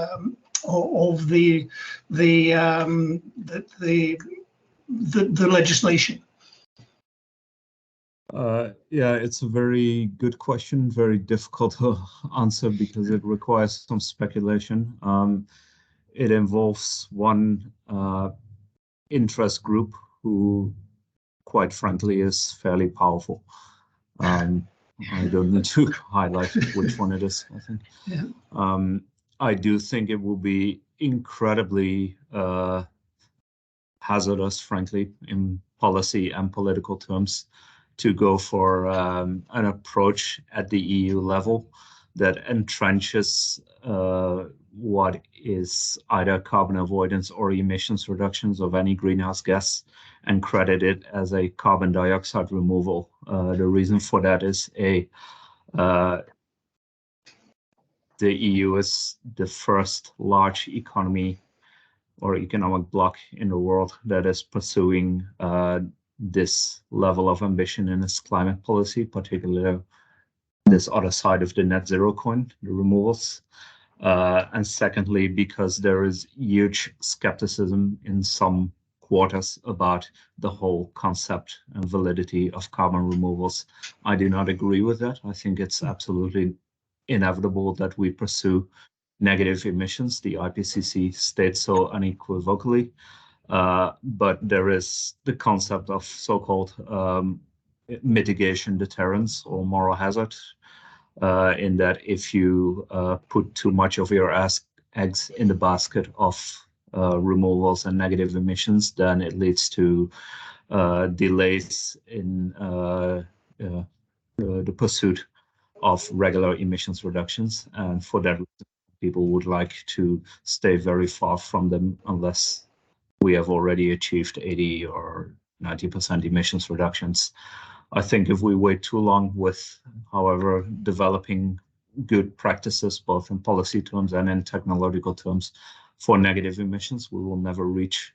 legislation? Yeah, it's a very good question, very difficult to answer because it requires some speculation. It involves one interest group who, quite frankly, is fairly powerful. I don't need to highlight which one it is, I think. Yeah. I do think it will be incredibly hazardous, frankly, in policy and political terms, to go for an approach at the EU level that entrenches what is either carbon avoidance or emissions reductions of any greenhouse gas and credit it as a carbon dioxide removal. The reason for that is the EU is the first large economy or economic bloc in the world that is pursuing this level of ambition in its climate policy, particularly this other side of the net zero coin, the removals. And secondly, because there is huge skepticism in some quarters about the whole concept and validity of carbon removals. I do not agree with that. I think it's absolutely inevitable that we pursue negative emissions. The IPCC states so unequivocally. But there is the concept of so-called mitigation deterrence or moral hazard, in that if you put too much of your eggs in the basket of removals and negative emissions, then it leads to delays in the pursuit of regular emissions reductions. And for that reason, people would like to stay very far from them unless we have already achieved 80 or 90% emissions reductions. I think if we wait too long with, however, developing good practices, both in policy terms and in technological terms, for negative emissions, we will never reach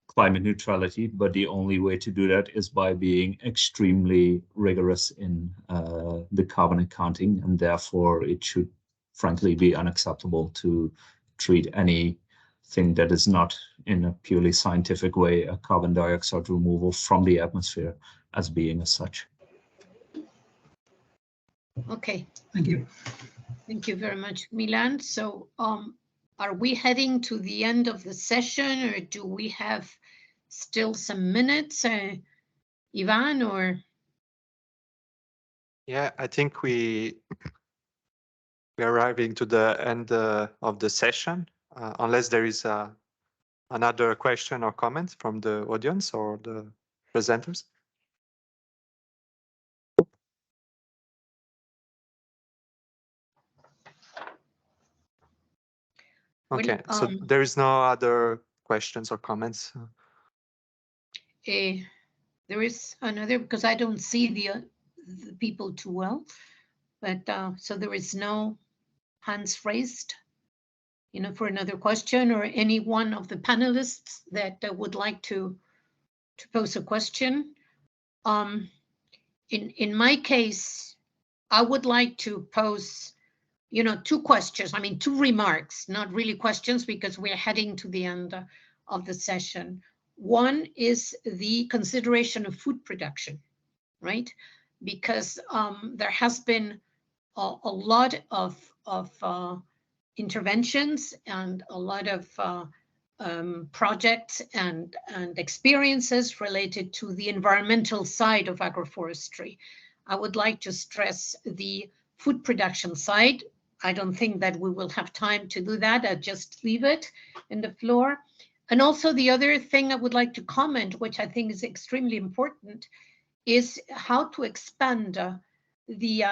climate neutrality. But the only way to do that is by being extremely rigorous in the carbon accounting, and therefore it should frankly be unacceptable to treat anything that is not in a purely scientific way a carbon dioxide removal from the atmosphere as being as such. Okay. Thank you. Thank you very much, Milan. So are we heading to the end of the session, or do we have still some minutes, Ivan, or? Yeah, I think we're arriving to the end of the session, unless there is another question or comment from the audience or the presenters. Okay, so there is no other questions or comments. There is another, because I don't see the people too well, but so there is no hands raised, for another question, or any one of the panelists that would like to pose a question. In my case, I would like to pose, 2 questions. I mean, 2 remarks, not really questions, because we're heading to the end of the session. One is the consideration of food production, right? Because there has been a lot of interventions and a lot of projects and experiences related to the environmental side of agroforestry. I would like to stress the food production side. I don't think that we will have time to do that. I'll just leave it in the floor. And also the other thing I would like to comment, which I think is extremely important, is how to expand the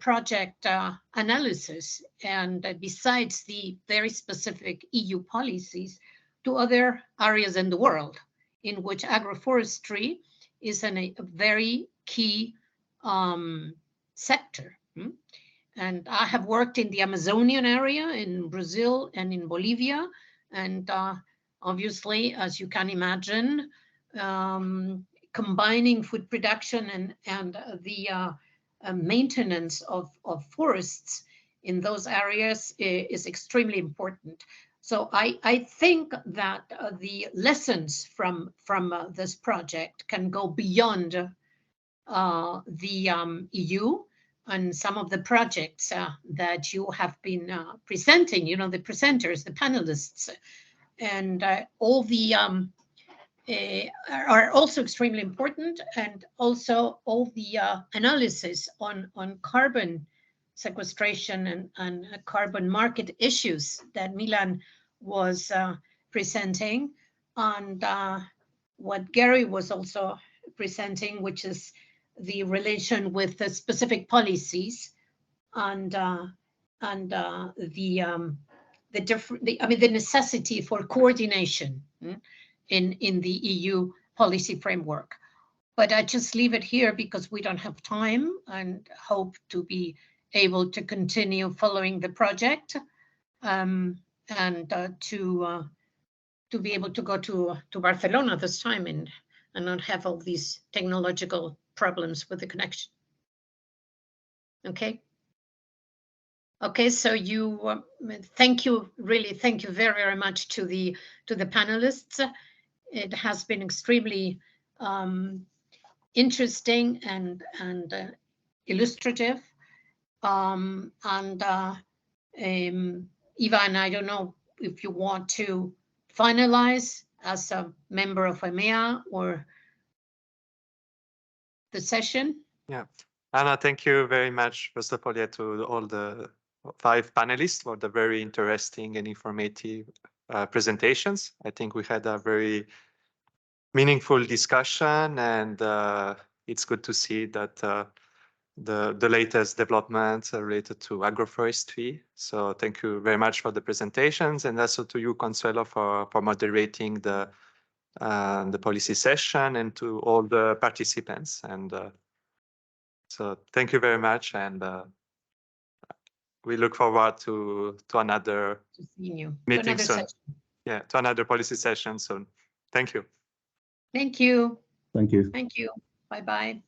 project analysis, and besides the very specific EU policies, to other areas in the world in which agroforestry is a very key sector. And I have worked in the Amazonian area in Brazil and in Bolivia, and obviously, as you can imagine, combining food production and the maintenance of forests in those areas is extremely important. So I think that the lessons from this project can go beyond the EU, and some of the projects that you have been presenting, the presenters, the panelists, and all the are also extremely important, and also all the analysis on carbon sequestration and carbon market issues that Milan was presenting, and what Gary was also presenting, which is the relation with the specific policies and the necessity for coordination in the EU policy framework. But I just leave it here because we don't have time, and hope to be able to continue following the project, and to be able to go to Barcelona this time and not have all these technological problems with the connection. Okay. Okay, so thank you very, very much to the panelists. It has been extremely interesting and illustrative. Ivan, I don't know if you want to finalize as a member of EMEA or the session. Yeah, Anna, thank you very much, first of all, to all the 5 panelists for the very interesting and informative presentations. I think we had a very meaningful discussion, and it's good to see that the latest developments are related to agroforestry. So thank you very much for the presentations, and also to you, Consuelo, for moderating the policy session, and to all the participants. And so thank you very much, and we look forward to another meeting soon. Yeah, to another policy session soon. Thank you. Thank you. Thank you. Thank you. Bye-bye.